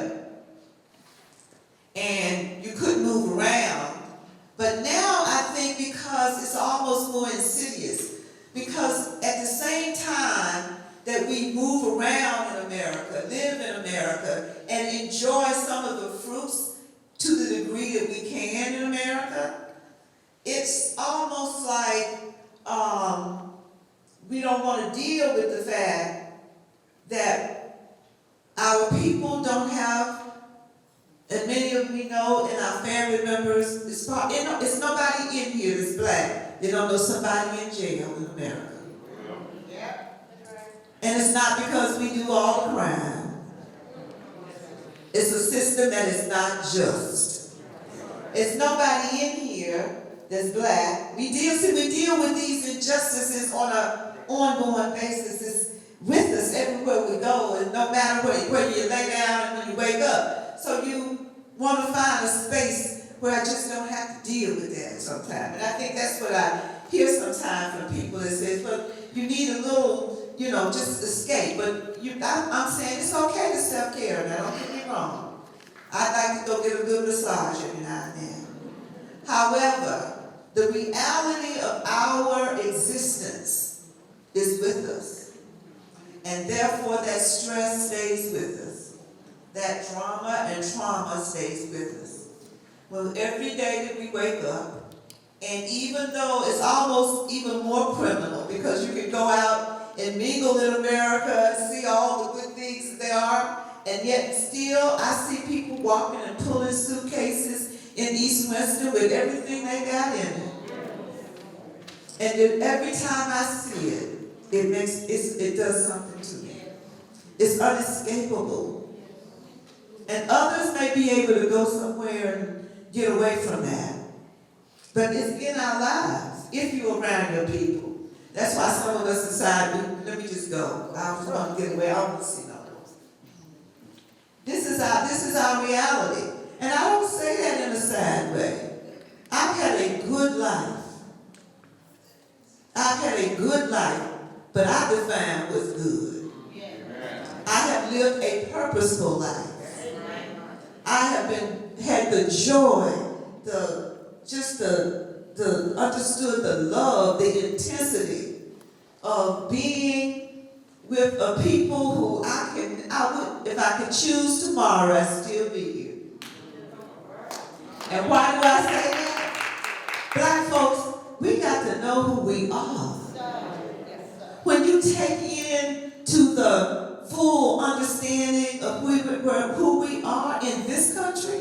and you couldn't move around. But now I think because it's almost more insidious, because at the same time that we move around in America, live in America, and enjoy some of the fruits to the degree that we can in America, it's almost like we don't want to deal with the fact that our people don't have, and many of me know, and our family members, it's nobody in here that's black. They don't know somebody in jail in America. Yeah. And it's not because we do all the crime. It's a system that is not just. It's nobody in here that's black. We deal with these injustices on an ongoing basis. It's with us everywhere we go, and no matter where you lay down and when you wake up. So you want to find a space where I just don't have to deal with that sometimes. And I think that's what I hear sometimes from people that says, well, you need a little, just escape. But I'm saying it's okay to self-care now, don't get me wrong. I'd like to go get a good massage every now and then. However, the reality of our existence is with us. And therefore that stress stays with us. That drama and trauma stays with us. Well, every day that we wake up, and even though it's almost even more criminal, because you can go out and mingle in America and see all the good things that there are, and yet still I see people walking and pulling suitcases in East Western with everything they got in it. And then every time I see it, it does something to me. It's unescapable. And others may be able to go somewhere and get away from that. But it's in our lives, if you're around your people. That's why some of us decide, let me just go. I just want to get away, I don't want to see no more. This is our reality. And I don't say that in a sad way. I've had a good life. I've had a good life, but I define what's good. I have lived a purposeful life. I have had the joy, understood the love, the intensity of being with a people who if I could choose tomorrow, I'd still be here. And why do I say that? Black folks, we got to know who we are. When you take in to the full understanding of who we are in this country,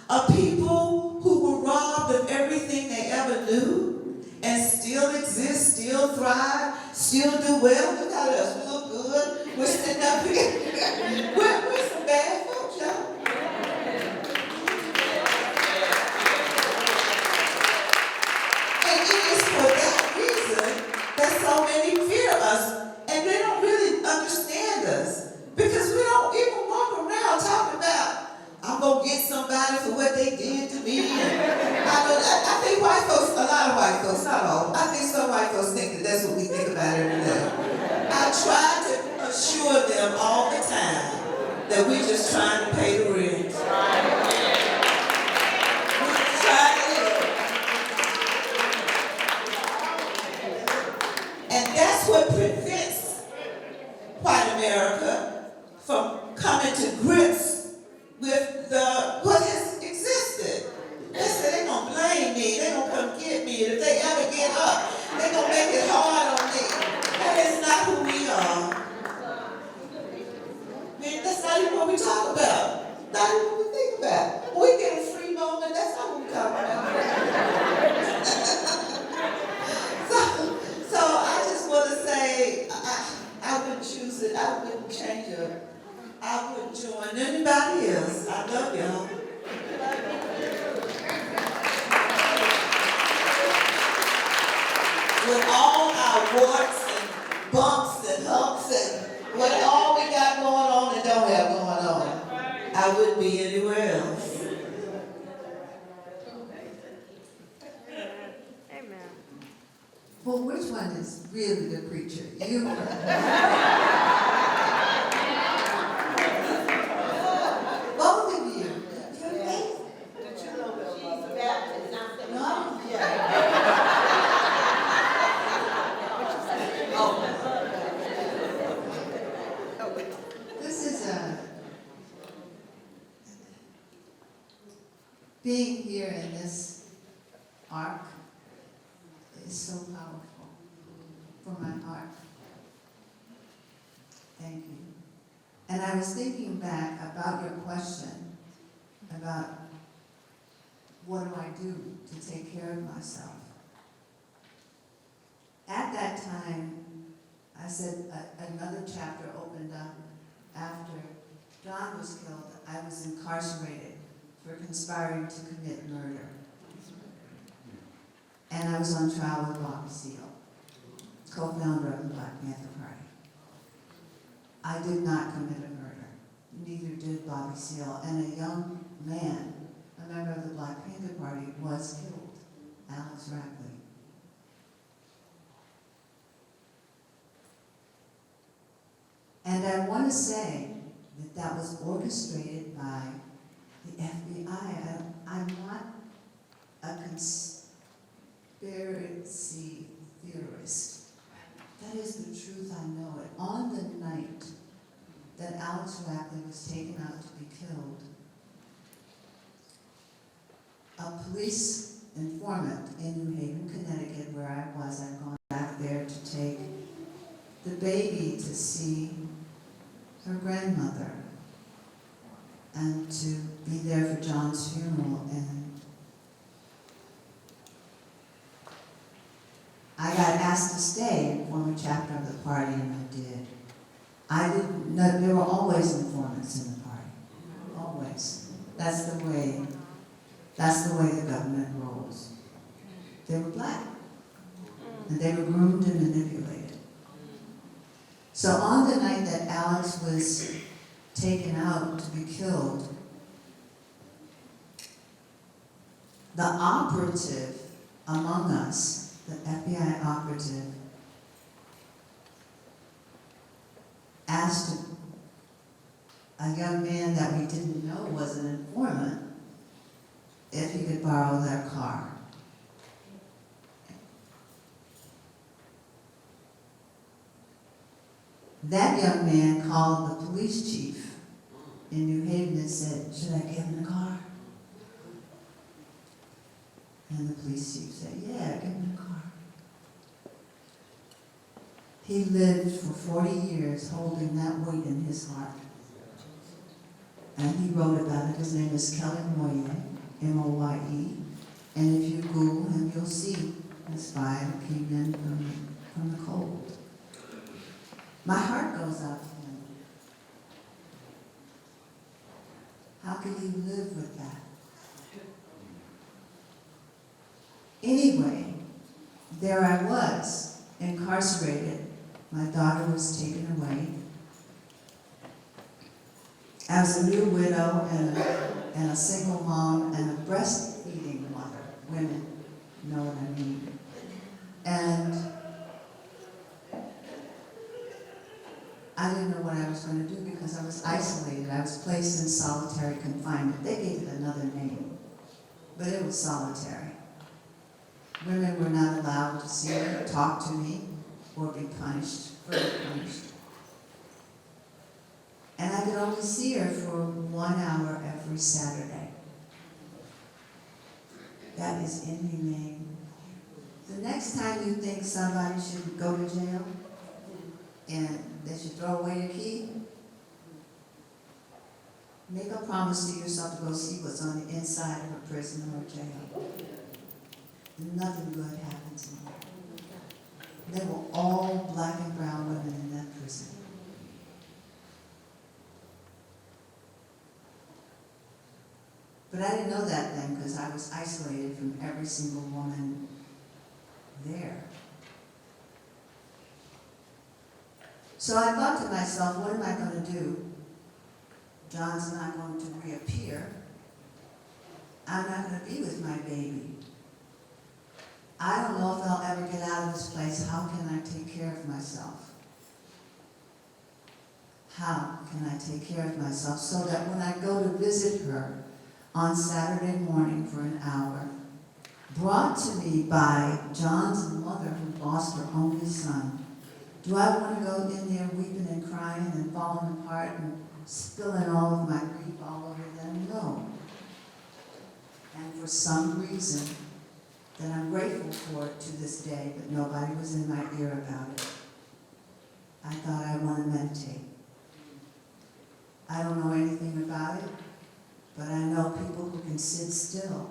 a people who were robbed of everything they ever knew and still exist, still thrive, still do well. Look at us, we look good. We're sitting up here. We're some bad folks, y'all. And it is for that reason that so many fear us, and they don't really understand us, because we don't even walk around talking about, I'm going to get somebody for what they did to me. I think white folks, a lot of white folks, not all, I think some white folks think that that's what we think about every day. I try to assure them all the time that we're just trying to pay the rent. We're just trying to live. And that's what prevents white America from coming to grips with what has existed. They say they're going to blame me, they're going to come get me, and if they ever get up, they're going to make it hard on me. That is not who we are. Man, that's not even what we talk about. Not even what we think about. When we get a free moment, that's not what we talk about. So I just want to say, I wouldn't choose it, I wouldn't change it. I wouldn't join anybody else. I love y'all. With all our warts and bumps and humps and what all we got going on and don't have going on, I wouldn't be anywhere else. Amen. Well, which one is really the preacher? You or both of you? No. This is being here in this ark is so powerful for my heart. Thank you. And I was thinking back about your question about what do I do to take care of myself. At that time, I said another chapter opened up after John was killed. I was incarcerated for conspiring to commit murder. And I was on trial with Bobby Seale, co-founder of the Black Panther Party. I did not commit a murder. Neither did Bobby Seale. And a young man, a member of the Black Panther Party, was killed, Alex Rackley. And I want to say that that was orchestrated by the FBI. I'm not a conspiracy theorist. That is the truth, I know it. On the night that Alex Rackley was taken out to be killed, a police informant in New Haven, Connecticut, where I was, I'd gone back there to take the baby to see her grandmother. and to be there for John's funeral. And I got asked to stay, former chapter of the party, and I did. I didn't know, there were always informants in the party, always. That's the way the government rolls. They were black, and they were groomed and manipulated. So on the night that Alex was taken out to be killed, the operative among us, the FBI operative, asked a young man that we didn't know was an informant if he could borrow their car. That young man called the police chief in New Haven and said, "Should I give him the car?" And the police chief said, "Yeah, give him the car." He lived for 40 years holding that weight in his heart. And he wrote about it. His name is Kelly Moye, M-O-Y-E. And if you Google him, you'll see this guy who came in from the cold. My heart goes out to him. How can you live with that? Anyway, there I was, incarcerated. My daughter was taken away. I was a new widow and a single mom and a breastfeeding mother. Women know what I mean. And I didn't know what I was going to do because I was isolated. I was placed in solitary confinement. They gave it another name, but it was solitary. Women were not allowed to see me, talk to me, or be punished, further punished. And I could only see her for 1 hour every Saturday. That is inhumane. The next time you think somebody should go to jail and they should throw away a key, make a promise to yourself to go see what's on the inside of a prison or jail. Nothing good happens in there. They were all black and brown women in that prison. But I didn't know that then because I was isolated from every single woman there. So I thought to myself, what am I going to do? John's not going to reappear. I'm not going to be with my baby. I don't know if I'll ever get out of this place. How can I take care of myself? How can I take care of myself so that when I go to visit her on Saturday morning for an hour, brought to me by John's mother who lost her only son, do I want to go in there weeping and crying and falling apart and spilling all of my grief all over them? No. And for some reason that I'm grateful for to this day, but nobody was in my ear about it, I thought I want to meditate. I don't know anything about it, but I know people who can sit still.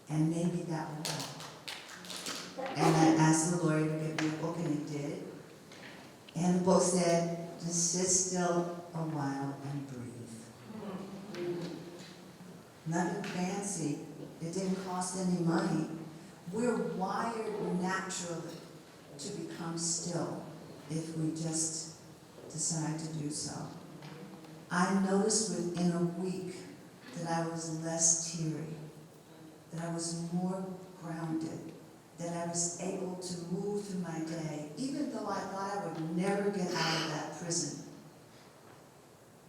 And maybe that will help. And I asked the lawyer to give me a book, and he did. And the book said, just sit still a while and breathe. Nothing fancy. It didn't cost any money. We're wired naturally to become still if we just decide to do so. I noticed within a week that I was less teary, that I was more grounded, that I was able to move through my day, even though I thought I would never get out of that prison.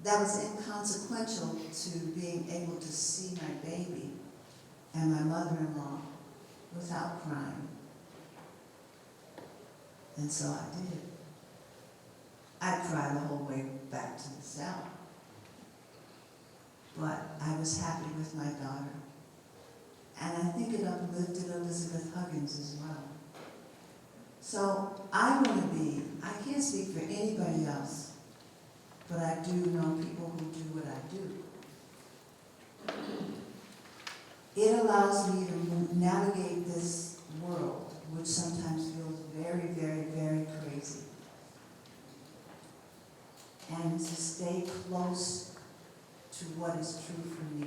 That was inconsequential to being able to see my baby and my mother-in-law without crying. And so I did. I cried the whole way back to the cell. But I was happy with my daughter. And I think it uplifted Elizabeth Huggins as well. So I want to be, I can't speak for anybody else, but I do know people who do what I do. It allows me to navigate this world, which sometimes feels very, very, very crazy, and to stay close to what is true for me.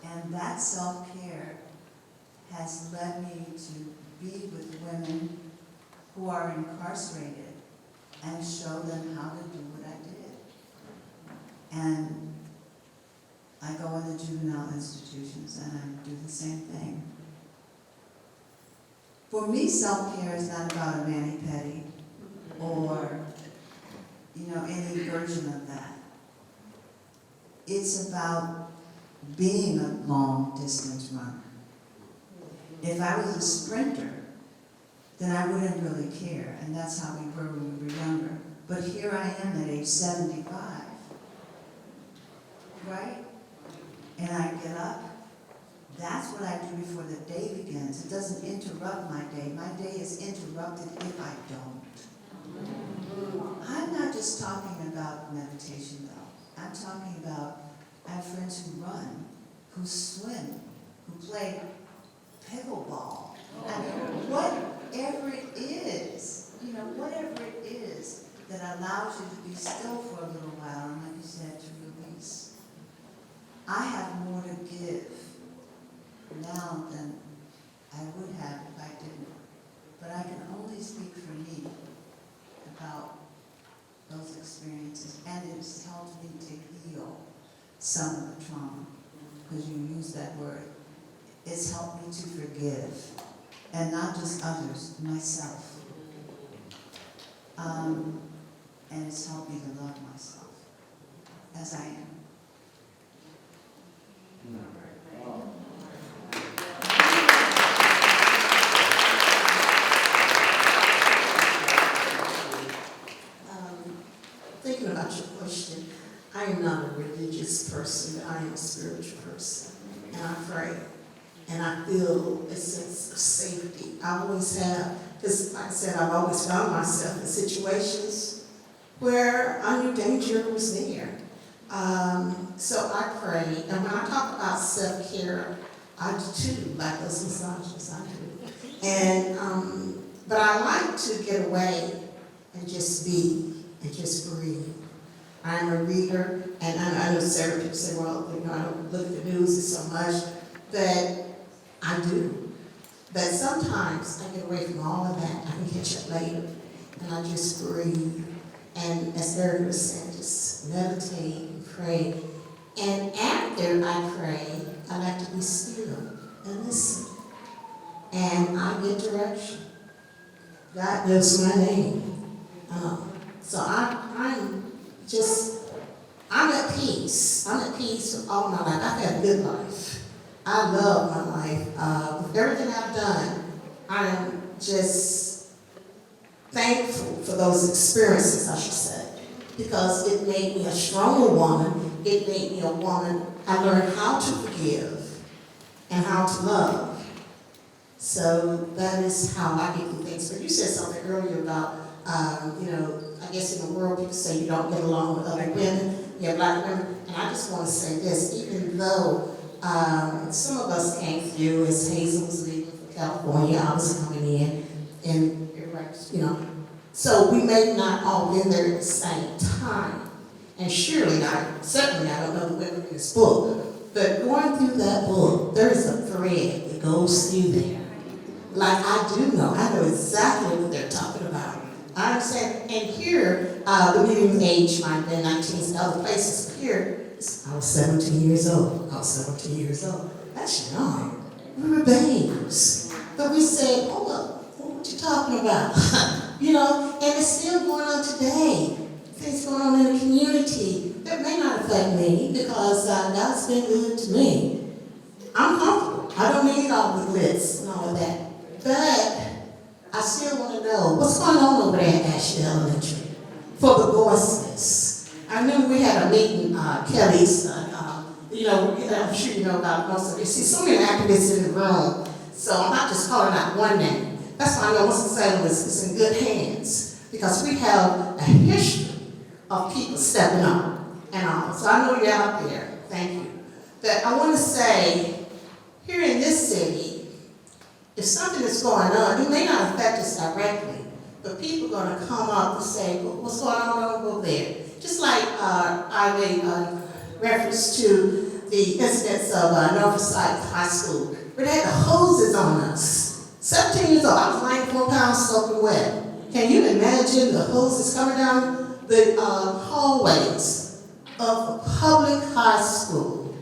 And that self-care has led me to be with women who are incarcerated and show them how to do what I did. And I go into juvenile institutions and I do the same thing. For me, self-care is not about a mani-pedi or, any version of that. It's about being a long-distance runner. If I was a sprinter, then I wouldn't really care, and that's how we were when we were younger. But here I am at age 75, right? And I get up. That's what I do before the day begins. It doesn't interrupt my day. My day is interrupted if I don't. I'm not just talking about meditation, though. I'm talking about, I have friends who run, who swim, who play pickleball. I mean, whatever it is, whatever it is that allows you to be still for a little while, and like you said, to release. I have more to give now than I would have if I didn't. But I can only speak for me about those experiences, and it's helped me to heal some of the trauma, because you use that word. It's helped me to forgive, and not just others, myself. And it's helped me to love myself as I am. Thinking about your question, I am not a religious person, I am a spiritual person. And I pray, and I feel a sense of safety. I always have, because like I said, I've always found myself in situations where I knew danger was there. So I pray, and when I talk about self-care, I do too, like those massages, I do. And, but I like to get away and just be, and just breathe. I'm a reader, and I know several people say, well, I don't look at the news so much, but I do. But sometimes I get away from all of that. I can catch up later, and I just breathe. And as Erica said, just meditate and pray. And after I pray, I like to be still and listen. And I get direction. God knows my name. So I'm at peace. I'm at peace with all my life. I've had a good life. I love my life. With everything I've done, I am just thankful for those experiences, I should say, because it made me a stronger woman. It made me a woman. I learned how to forgive and how to love. So that is how I get through things. But you said something earlier about, I guess in the world people say you don't get along with other women, black women. And I just want to say this, even though some of us came through as Hazel was leaving for California, I was coming in, and so we may not all been there at the same time. And surely, certainly I don't know the women in this book, but going through that book, there is a thread that goes through there. Like I know exactly what they're talking about. I understand, and here, the median age might have been 19 in other places, but here, I was 17 years old. That's young. We were babes. But we said, hold up, what you talking about? And it's still going on today. Things going on in the community that may not affect me because God's been good to me. I'm comfortable. I don't need all the glitz and all of that. But I still want to know what's going on over there at Ashley Elementary for the voiceless. I remember we had a meeting, Kelly's, I'm sure you know about most of it. See, so many activists in the room, so I'm not just calling out one name. That's why I know Winston-Salem is in good hands, because we have a history of people stepping up and all. So I know you're out there. Thank you. But I want to say, here in this city, if something is going on, it may not affect us directly, but people are going to come up and say, well, what's going on over there? Just like I made reference to the incidents of Northside High School, where they had the hoses on us. 17 years old, I was 94 pounds soaking wet. Can you imagine the hoses coming down the hallways of a public high school?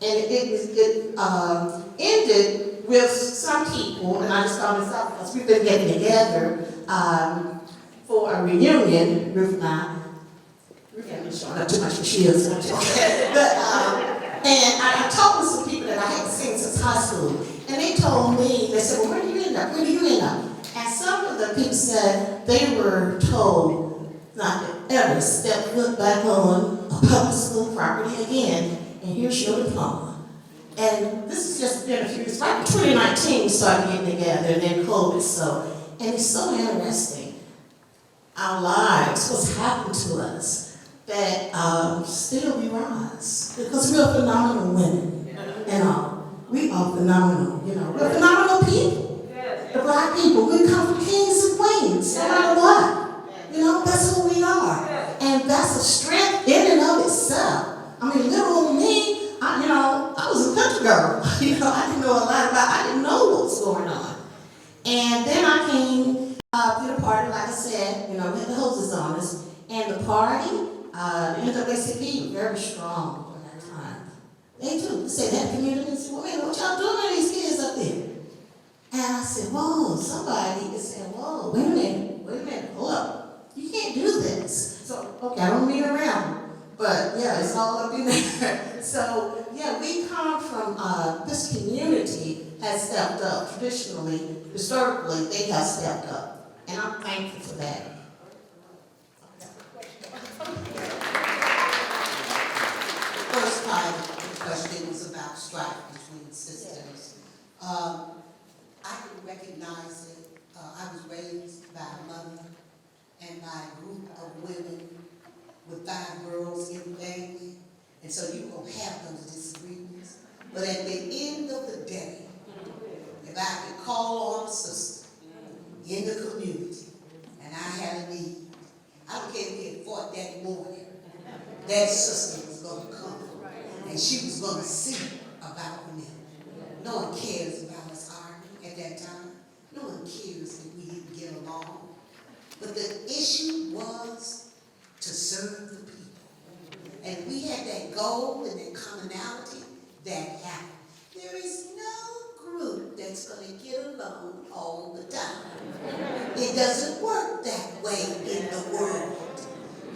And it ended with some people, and I just found this out because we've been getting together for a reunion, Ruth and I. Ruth ain't showing up too much for she is. But, and I talked with some people that I hadn't seen since high school, and they told me, they said, well, where do you end up? Where do you end up? And some of the people said they were told not to ever step foot back on a public school property again, and here's your diploma. And this has just been a few years, right in 2019 we started getting together, and then COVID, and it's so interesting, our lives, what's happened to us, that still we rise, because we're phenomenal women, and all. We are phenomenal, we're phenomenal people. The Black people, we come from kings and queens, no matter what. That's who we are. And that's a strength in and of itself. I mean, little old me, I was a country girl. I didn't know a lot I didn't know what was going on. And then I came to the party, like I said, we had the hoses on us. And the party, the NAACP, very strong during that time. They too, they said that community, and said, well, man, what y'all doing to these kids up there? And I said, whoa, somebody is saying, whoa, wait a minute, hold up. You can't do this. So, okay, I don't mean around, but yeah, it's all up in there. So, yeah, we come from, this community has stepped up. Traditionally, historically, they have stepped up. And I'm thankful for that. First time the question was about strife between sisters. I can recognize it. I was raised by a mother and by a group of women with 5 girls in the family. And so you're going to have those disagreements. But at the end of the day, if I could call on a sister in the community and I had a need, I don't care if we had fought that morning, that sister was going to come and she was going to see about me. No one cares about us arguing at that time. No one cares if we didn't get along. But the issue was to serve the people. And we had that goal and that commonality that happened. There is no group that's going to get along all the time. It doesn't work that way in the world.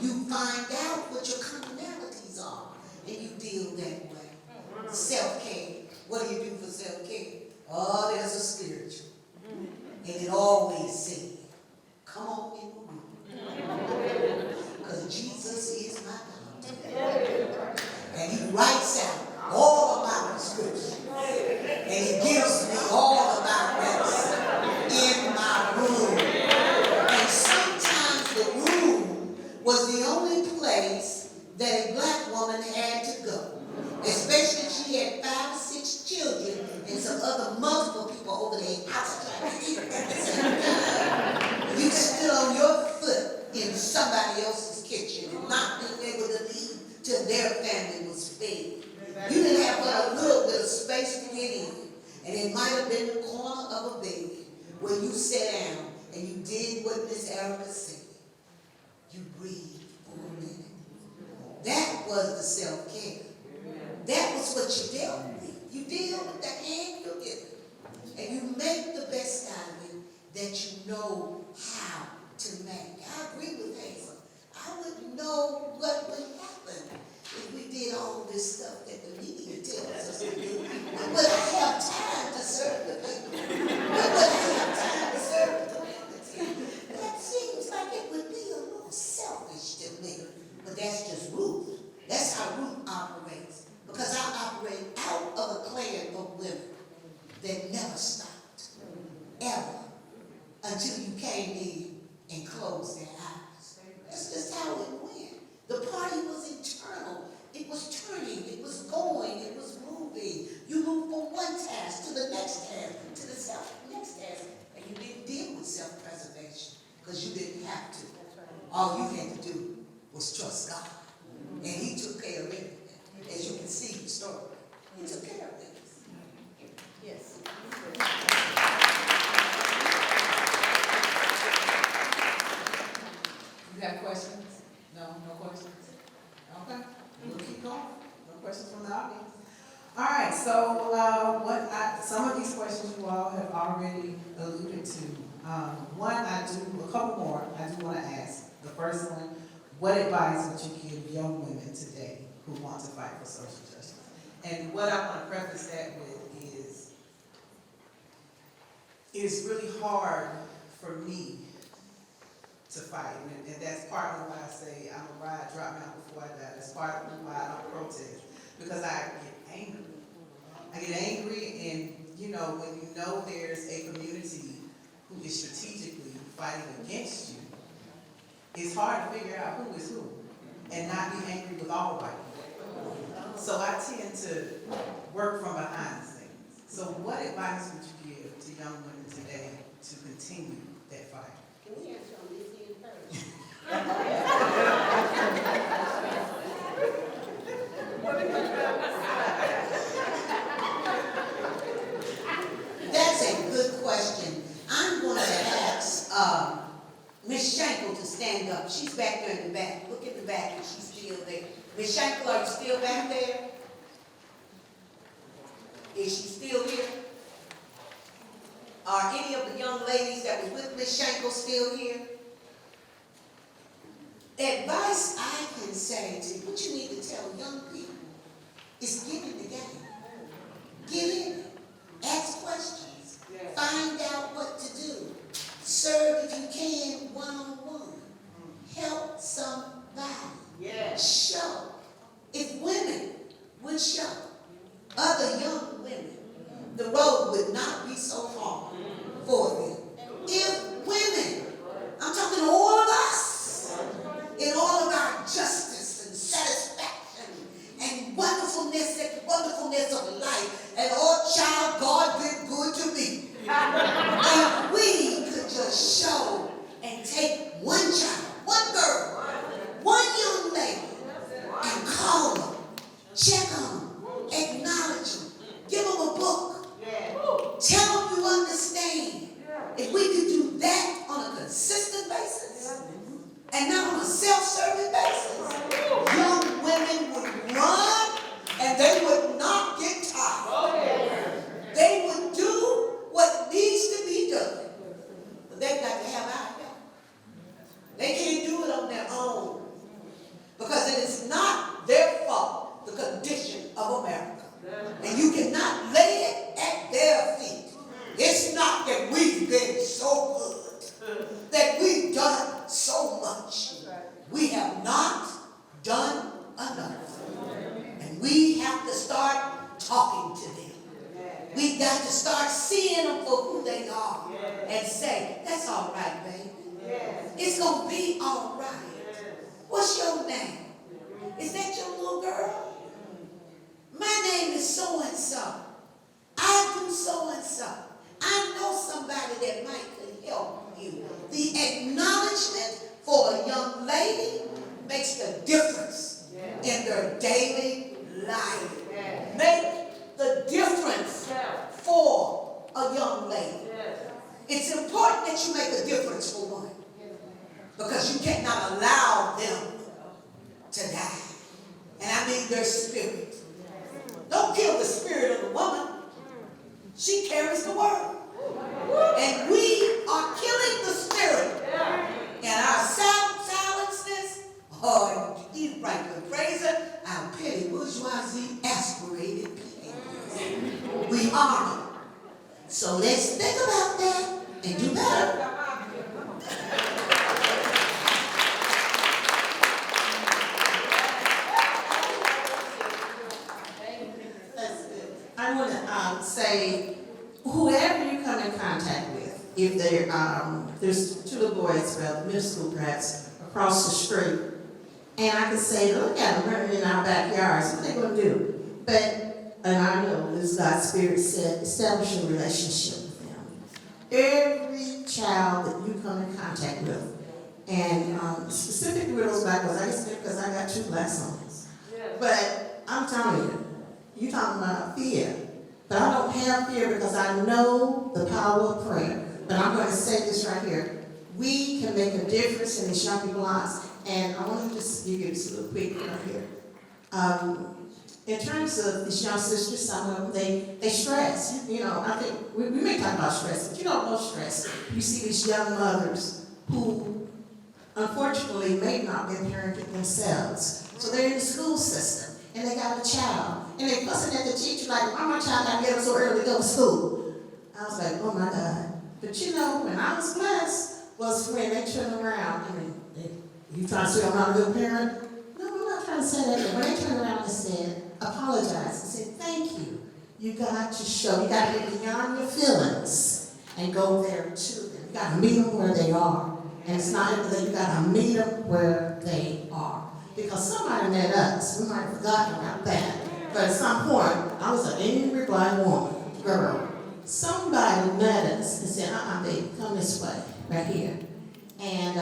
You find out what your commonalities are and you deal that way. Self-care. What do you do for self-care? Oh, there's a spiritual. And it always says, come on in the room. Because Jesus is my God. And he writes out all about the scripture. And he gives me all about rest in my room. And sometimes the room was the only place that a Black woman had to go. Especially if she had 5 or 6 children and some other multiple people over their house trying to eat at the same time. You stood on your foot in somebody else's kitchen and not being able to leave till their family was fed. You didn't have but a little bit of space to get in. And it might have been the corner of a bed where you sat down and you did what Miss Ericka said. You breathed for a minute. That was the self-care. That was what you dealt with. You deal with the hand you're given. And you make the best out of it that you know how to make. I agree with Hazel. I wouldn't know what would happen if we did all this stuff that the media tells us to do. But I have time to serve the people. But I have time to serve the community. That seems like it would be a little selfish to me. But that's just Ruth. That's how Ruth operates. Because I operate out of a clan of women that never stopped, ever, until you came in and closed their eyes. That's just how it went. trust God. And he took care of it. As you can see the story. He took care of things. Yes. You have questions? No questions? Okay, we'll keep going. No questions from the audience. All right, so some of these questions you all have already alluded to. A couple more I do want to ask. The first one, what advice would you give young women today who want to fight for social justice? And what I want to preface that with is, it's really hard for me to fight, and that's partly why I say I'm a ride, drop me out before I die. That's partly why I don't protest, because I get angry. I get angry, and when you know there's a community who is strategically fighting against you, it's hard to figure out who is who, and not be angry with all white people. So I tend to work from behind the scenes. So what advice would you give to young women today to continue that fight? Can we answer on this end first? That's a good question. I'm going to ask Miss Shankle to stand up. She's back there in the back. Look in the back, and she's still there. Miss Shankle, are you still back there? Is she still here? Are any of the young ladies that was with Miss Shankle still here? The advice I can say to you, what you need to tell young people is get in the game. Get in it. Ask questions. Find out what to do. Serve if you can one-on-one. Help somebody. Show. If women would show other young women, the road would not be so hard for them. If women, I'm talking to all of us, in all of our justice and satisfaction and wonderfulness of life, and oh child, God been good to me. If we could just show and take one child, one girl, one young lady, and call them, check on them, acknowledge them, give them a book, tell them you understand. If we could do that on a consistent basis, and not on a self-serving basis, young women would run and they would not get tired. They would do what needs to be done. But they've got to have our help. They can't do it on their own. Because it is not their fault, the condition of America. And you cannot lay it at their feet. It's not that we've been so good, that we've done so much. We have not done enough. And we have to start talking to them. We've got to start seeing them for who they are and say, that's all right, baby. It's going to be all right. What's your name? Is that your little girl? My name is so-and-so. I do so-and-so. I know somebody that might could help you. The acknowledgement for a young lady makes the difference in their daily life. Make the difference for a young lady. It's important that you make a difference for one, because you cannot allow them to die. And I mean their spirit. Don't kill the spirit of the woman. She carries the word. And we are killing the spirit. And our silences, or even right with Fraser, our petty bourgeoisie aspirated behaviors. We are. So let's think about that and do better. I want to say, whoever you come in contact with, if there's two little boys, middle school perhaps, across the street, and I could say, look at them running in our backyards, what are they going to do? And I know this God's Spirit said, establish a relationship with them. Every child that you come in contact with, And specifically with those black boys, I guess because I got 2 black sons. But I'm telling you, you talking about fear. But I don't have fear because I know the power of prayer. But I'm going to say this right here. We can make a difference in these young people's lives. And I want to just give you this little quick right here. In terms of these young sisters, some of them, they stress. You know, I think we may talk about stress, but you don't know stress. You see these young mothers who unfortunately may not be parenting themselves. So they're in the school system and they got a child. And they fussing at the teacher like, why my child got to get up so early to go to school? I was like, oh my God. But you know, when I was blessed, was when they turned around. I mean, you trying to say I'm not a good parent? No, I'm not trying to say that. But when they turned around and said, apologize and said, thank you. You got to show, you got to get beyond your feelings and go there to them. You got to meet them where they are. And it's not that you got to meet them where they are. Because somebody met us. We might have forgotten about that. But at some point, I was an angry black woman, girl. Somebody met us and said, baby, come this way, right here. And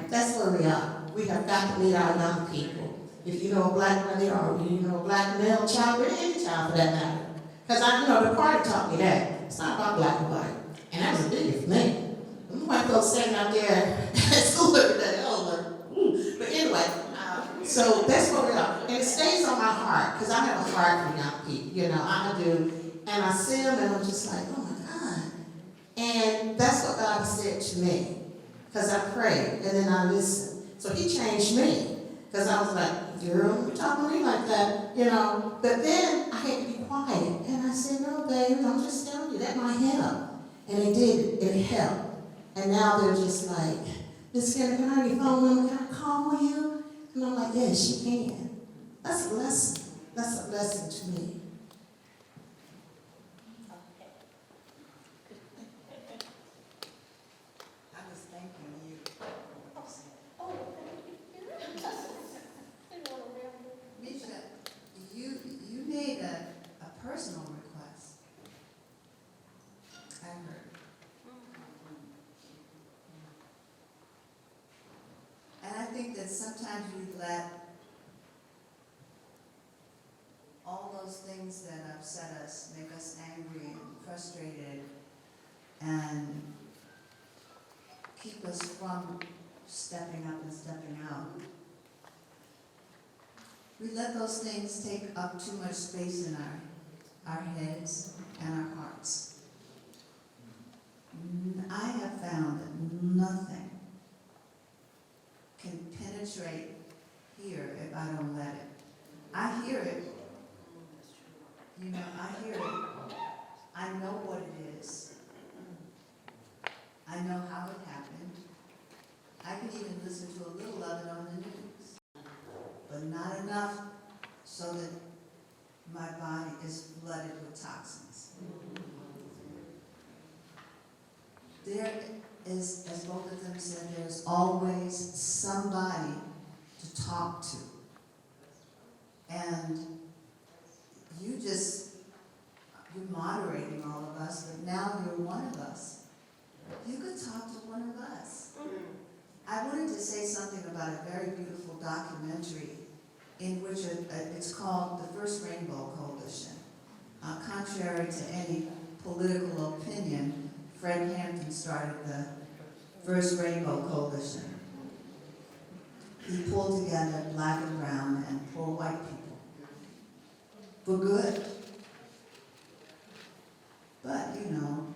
that's where we are. We have got to meet our young people. If you know a black mother or you know a black male child, or any child for that matter. Because the party taught me that. It's not about black and white. And that was a big for me. I'm white folks standing out there at school every day. But anyway, so that's where we are. And it stays on my heart, because I have a heart for young people. You know, I do. And I see them and I'm just like, oh my God. And that's what God said to me. Because I prayed and then I listened. So he changed me. Because I was like, girl, you talking to me like that, you know. But then I had to be quiet. And I said, no, baby, I'm just telling you, that might help. And it did. It helped. And now they're just like, Miss Kennedy, can I have your phone number? Can I call you? And I'm like, yes, you can. That's a blessing. That's a blessing to me. I was thanking you. Micha, you made a personal request. I heard. And I think that sometimes we let all those things that upset us, make us angry and frustrated, and keep us from stepping up and stepping out. We let those things take up too much space in our heads and our hearts. I have found that nothing can penetrate here if I don't let it. I hear it. You know, I hear it. I know what it is. I know how it happened. I can even listen to a little of it on the news. But not enough so that my body is flooded with toxins. There is, as both of them said, there's always somebody to talk to. And you're moderating all of us, but now you're one of us. You could talk to one of us. I wanted to say something about a very beautiful documentary in which it's called The First Rainbow Coalition. Contrary to any political opinion, Fred Hampton started the First Rainbow Coalition. He pulled together black and brown and poor white people for good. But, you know,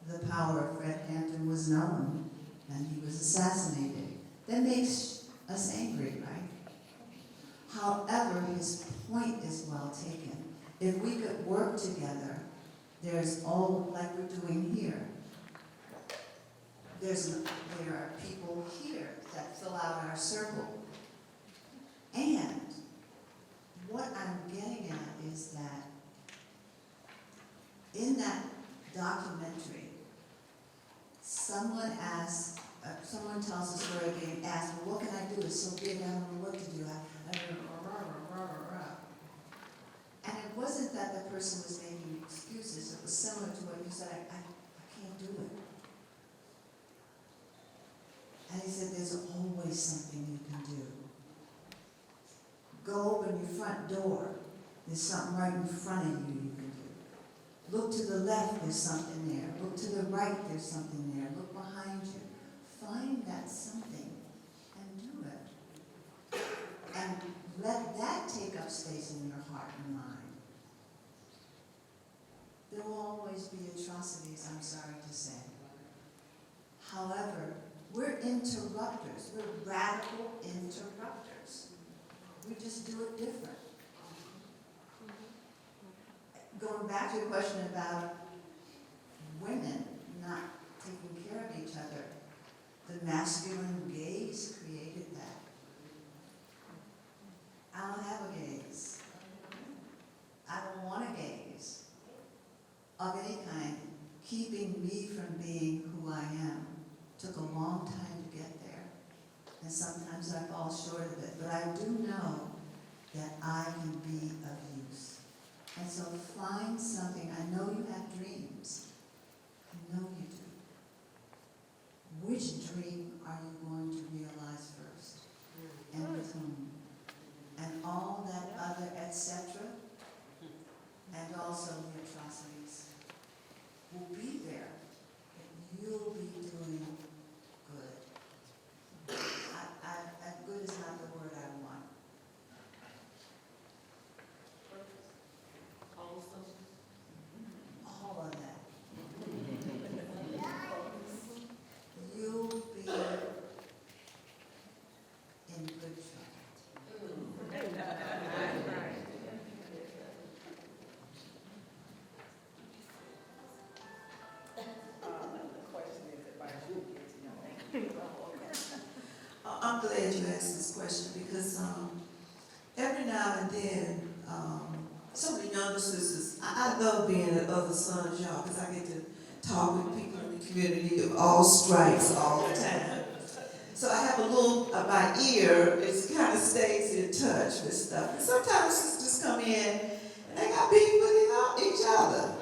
the power of Fred Hampton was known, and he was assassinated. That makes us angry, right? However, his point is well taken. If we could work together, there's all, like we're doing here, there are people here that fill out our circle. And what I'm getting at is that in that documentary, someone tells a story being asked, well, what can I do? It's so big, I don't know what to do. And it wasn't that the person was making excuses. It was similar to what you said, I can't do it. And he said, there's always something you can do. Go open your front door. There's something right in front of you you can do. Look to the left, there's something there. Look to the right, there's something there. Look behind you. Find that something and do it. And let that take up space in your heart and mind. There will always be atrocities, I'm sorry to say. However, we're interrupters. We're radical interrupters. We just do it different. Going back to your question about women not taking care of each other, the masculine gaze created that. I don't have a gaze. I don't want a gaze of any kind, keeping me from being who I am. Took a long time to get there, and sometimes I fall short of it, but I do know that I can be of use. And so find something. I know you have dreams. I know you do. Which dream are you going to realize first? And with whom? And all that other etc. and also the atrocities will be there. But you'll be doing good. Good is not the word I want. All of that. You'll be in good trouble. I'm glad you asked this question because every now and then, some of the younger sisters, I love being at other sons' y'all because I get to talk with people in the community of all stripes all the time. So I have a little, my ear, it kind of stays in touch with stuff. And sometimes sisters come in and they got beef with each other.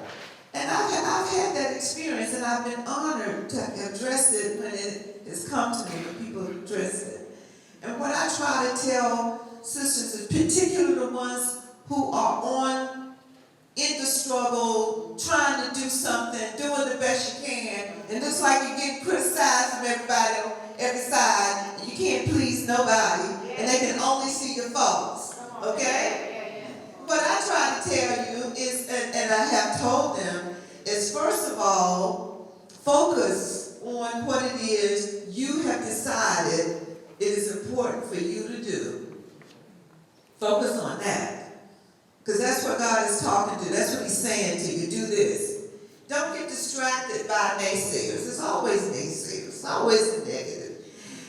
And I've had that experience and I've been honored to address it when it has come to me, when people address it. And what I try to tell sisters, particularly the ones who are in the struggle, trying to do something, doing the best you can, and it looks like you're getting criticized from everybody on every side, and you can't please nobody, and they can only see your faults, okay? What I try to tell you is, and I have told them, is first of all, focus on what it is you have decided it is important for you to do. Focus on that. Because that's what God is talking to. That's what he's saying to you. Do this. Don't get distracted by naysayers. There's always naysayers. It's always the negative.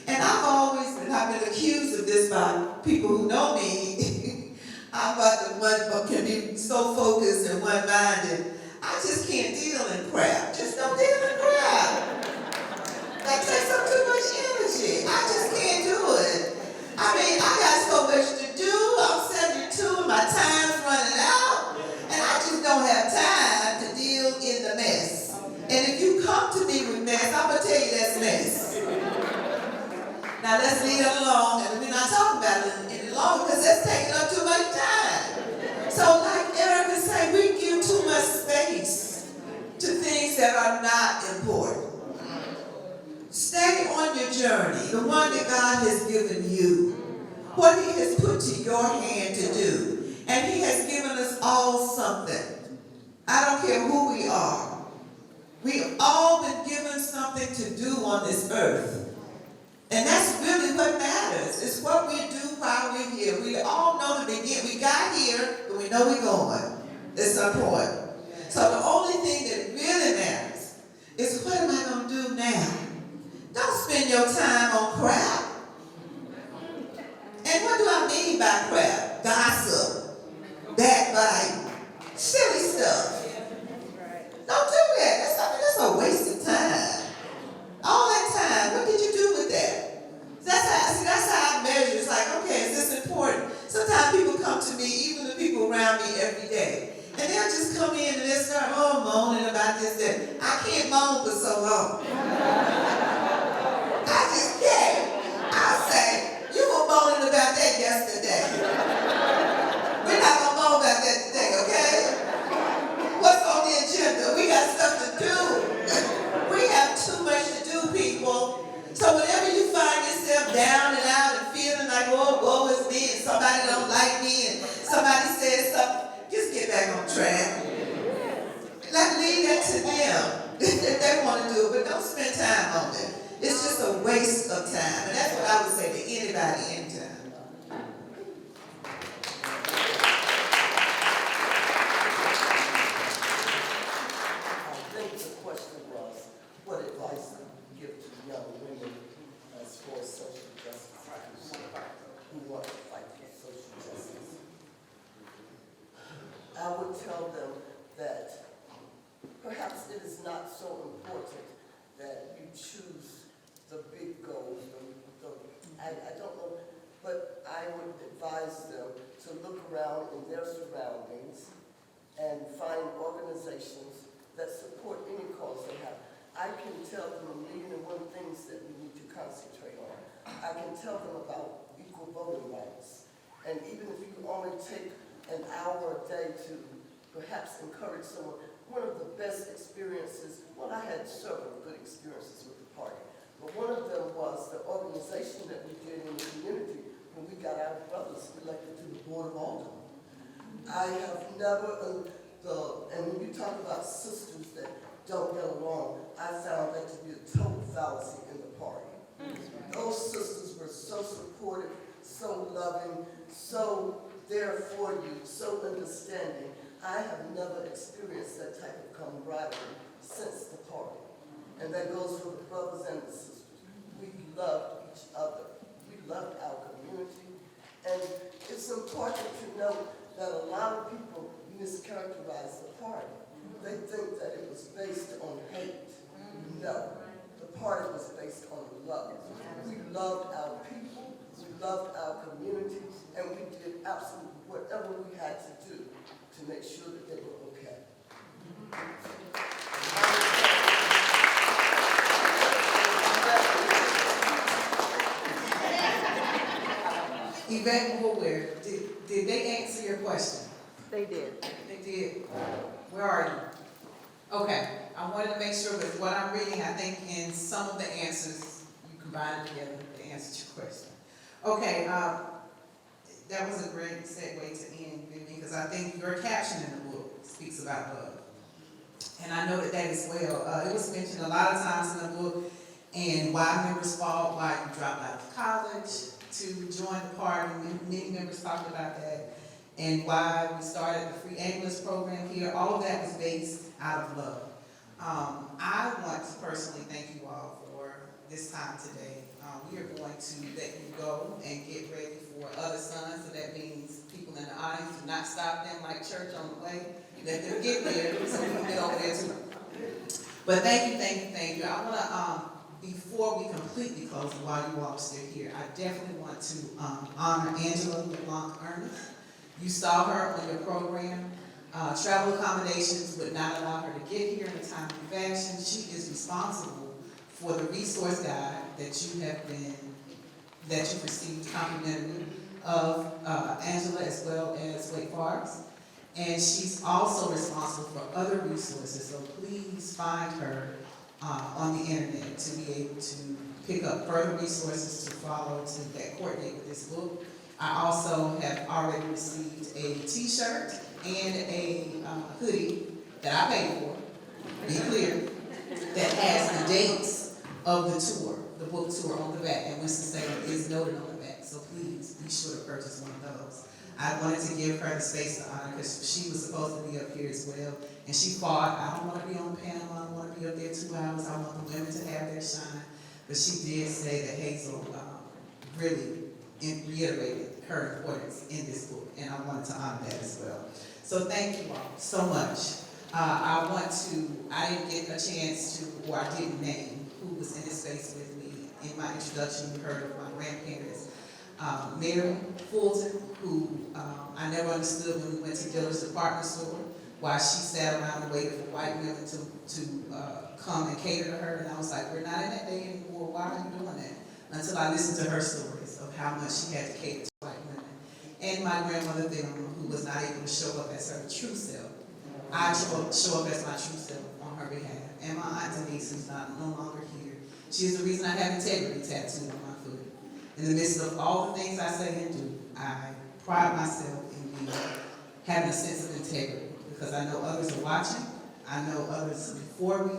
And I've been accused of this by people who know me. I'm about the one who can be so focused and one-minded. I just can't deal in crap. Just don't deal in crap. That takes up too much energy. I just can't do it. I mean, I got so much to do. I'm 72 and my time's running out. And I just don't have time to deal in the mess. And if you come to me with mess, I'm going to tell you that's mess. Now let's leave it alone. And we're not talking about it any longer because that's taking up too much time. So like Ericka said, we give too much space to things that are not important. Stay on your journey, the one that God has given you, what he has put to your hand to do. And he has given us all something. I don't care who we are. We've all been given something to do on this earth. And that's really what matters. It's what we do while we're here. We all know the beginning. We got here, but we know we're going at some point. So the only thing that really matters is what am I going to do now? Don't spend your time on crap. And what do I mean by crap? Gossip, backbite, silly stuff. Don't do that. That's a waste of time. All that time, what did you do with that? That's how I measure. It's like, okay, is this important? Sometimes people come to me, even the people around me every day, and they'll just come in and they'll start, moaning about this, that. I can't moan for so long. I just can't. anytime, and that's what I would say to anybody anytime. I think the question was, what advice would you give to young women as far as social justice who want to fight for social justice? I would tell them that perhaps it is not so important that you choose the big goals. I don't know, but I would advise them to look around in their surroundings and find organizations that support any cause they have. I can tell them 1,000,001 things that we need to concentrate on. I can tell them about equal voting rights. And even if you only take an hour a day to perhaps encourage someone, one of the best experiences, well, I had several good experiences with the party, but one of them was the organization that we did in the community when we got our brothers elected to the Board of Aldermen. I have never, and when you talk about sisters that don't get along, I found that to be a total fallacy in the party. Those sisters were so supportive, so loving, so there for you, so understanding. I have never experienced that type of camaraderie since the party. And that goes for the brothers and the sisters. We loved each other. We loved our community. And it's important to note that a lot of people mischaracterize the party. They think that it was based on hate. No, the party was based on love. We loved our people, we loved our community, and we did absolutely whatever we had to do to make sure that they were okay. Yvette Woolware, did they answer your question? They did. They did. Where are you? Okay, I wanted to make sure that what I'm reading, I think in some of the answers, you combined together to answer your question. Okay, that was a great segue to end, Vivian, because I think your caption in the book speaks about love. And I know that as well. It was mentioned a lot of times in the book, and why members fought, why you dropped out of college to join the party. Many members talked about that. And why we started the free ambulance program here. All of that was based out of love. I want to personally thank you all for this time today. We are going to let you go and get ready for other sons. So that means people in the audience do not stop them like church on the way. Let them get there so we can get over there too. But thank you. I want to, before we completely close and while you all are still here, I definitely want to honor Angela LeBlanc-Ernest. You saw her on your program. Travel accommodations would not allow her to get here in a timely fashion. She is responsible for the resource guide that you've received complimentary of Angela as well as Wake Forest. And she's also responsible for other resources, so please find her on the internet to be able to pick up further resources to follow that coordinate with this book. I also have already received a t-shirt and a hoodie that I paid for, be clear, that has the dates of the tour, the book tour on the back, and Winston-Salem is noted on the back, so please be sure to purchase one of those. I wanted to give her the space to honor because she was supposed to be up here as well, and she fought, I don't want to be on the panel, I don't want to be up there 2 hours, I want the women to have their shine, but she did say that Hazel really reiterated her importance in this book, and I wanted to honor that as well. So thank you all so much. I didn't get a chance to, or I didn't name who was in this space with me. In my introduction, you heard of my grandparents. Mary Fulton, who I never understood when we went to Dillard's department store, why she sat around and waited for white women to come and cater to her, and I was like, we're not in that day anymore, why are you doing that? Until I listened to her stories of how much she had to cater to white women. And my grandmother Vilma, who was not able to show up as her true self. I show up as my true self on her behalf. And my aunt Denise, who's no longer here, she is the reason I have integrity tattooed on my foot. In the midst of all the things I say and do, I pride myself in having a sense of integrity because I know others are watching. I know others before me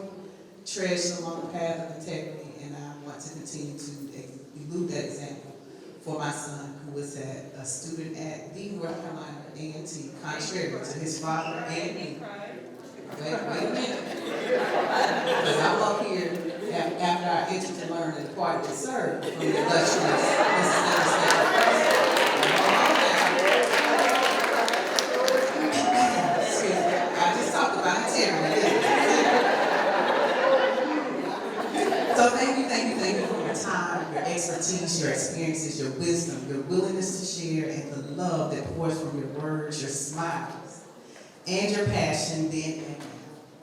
tread along the path of integrity, and I want to continue to was a student at the North Carolina A&T, contrary to his father and me. Wait a minute. Because I'm up here after I entered to learn and departed to serve from the illustrious Mississippi State. I just talked about integrity. So thank you for your time, your expertise, your experiences, your wisdom, your willingness to share, and the love that pours from your words, your smiles, and your passion then and now.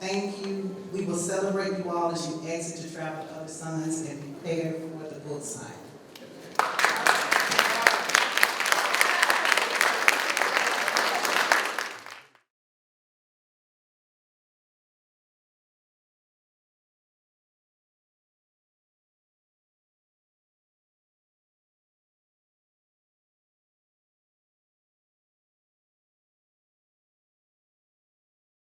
Thank you. We will celebrate you all as you exit to travel to other sons and prepare for the book signing.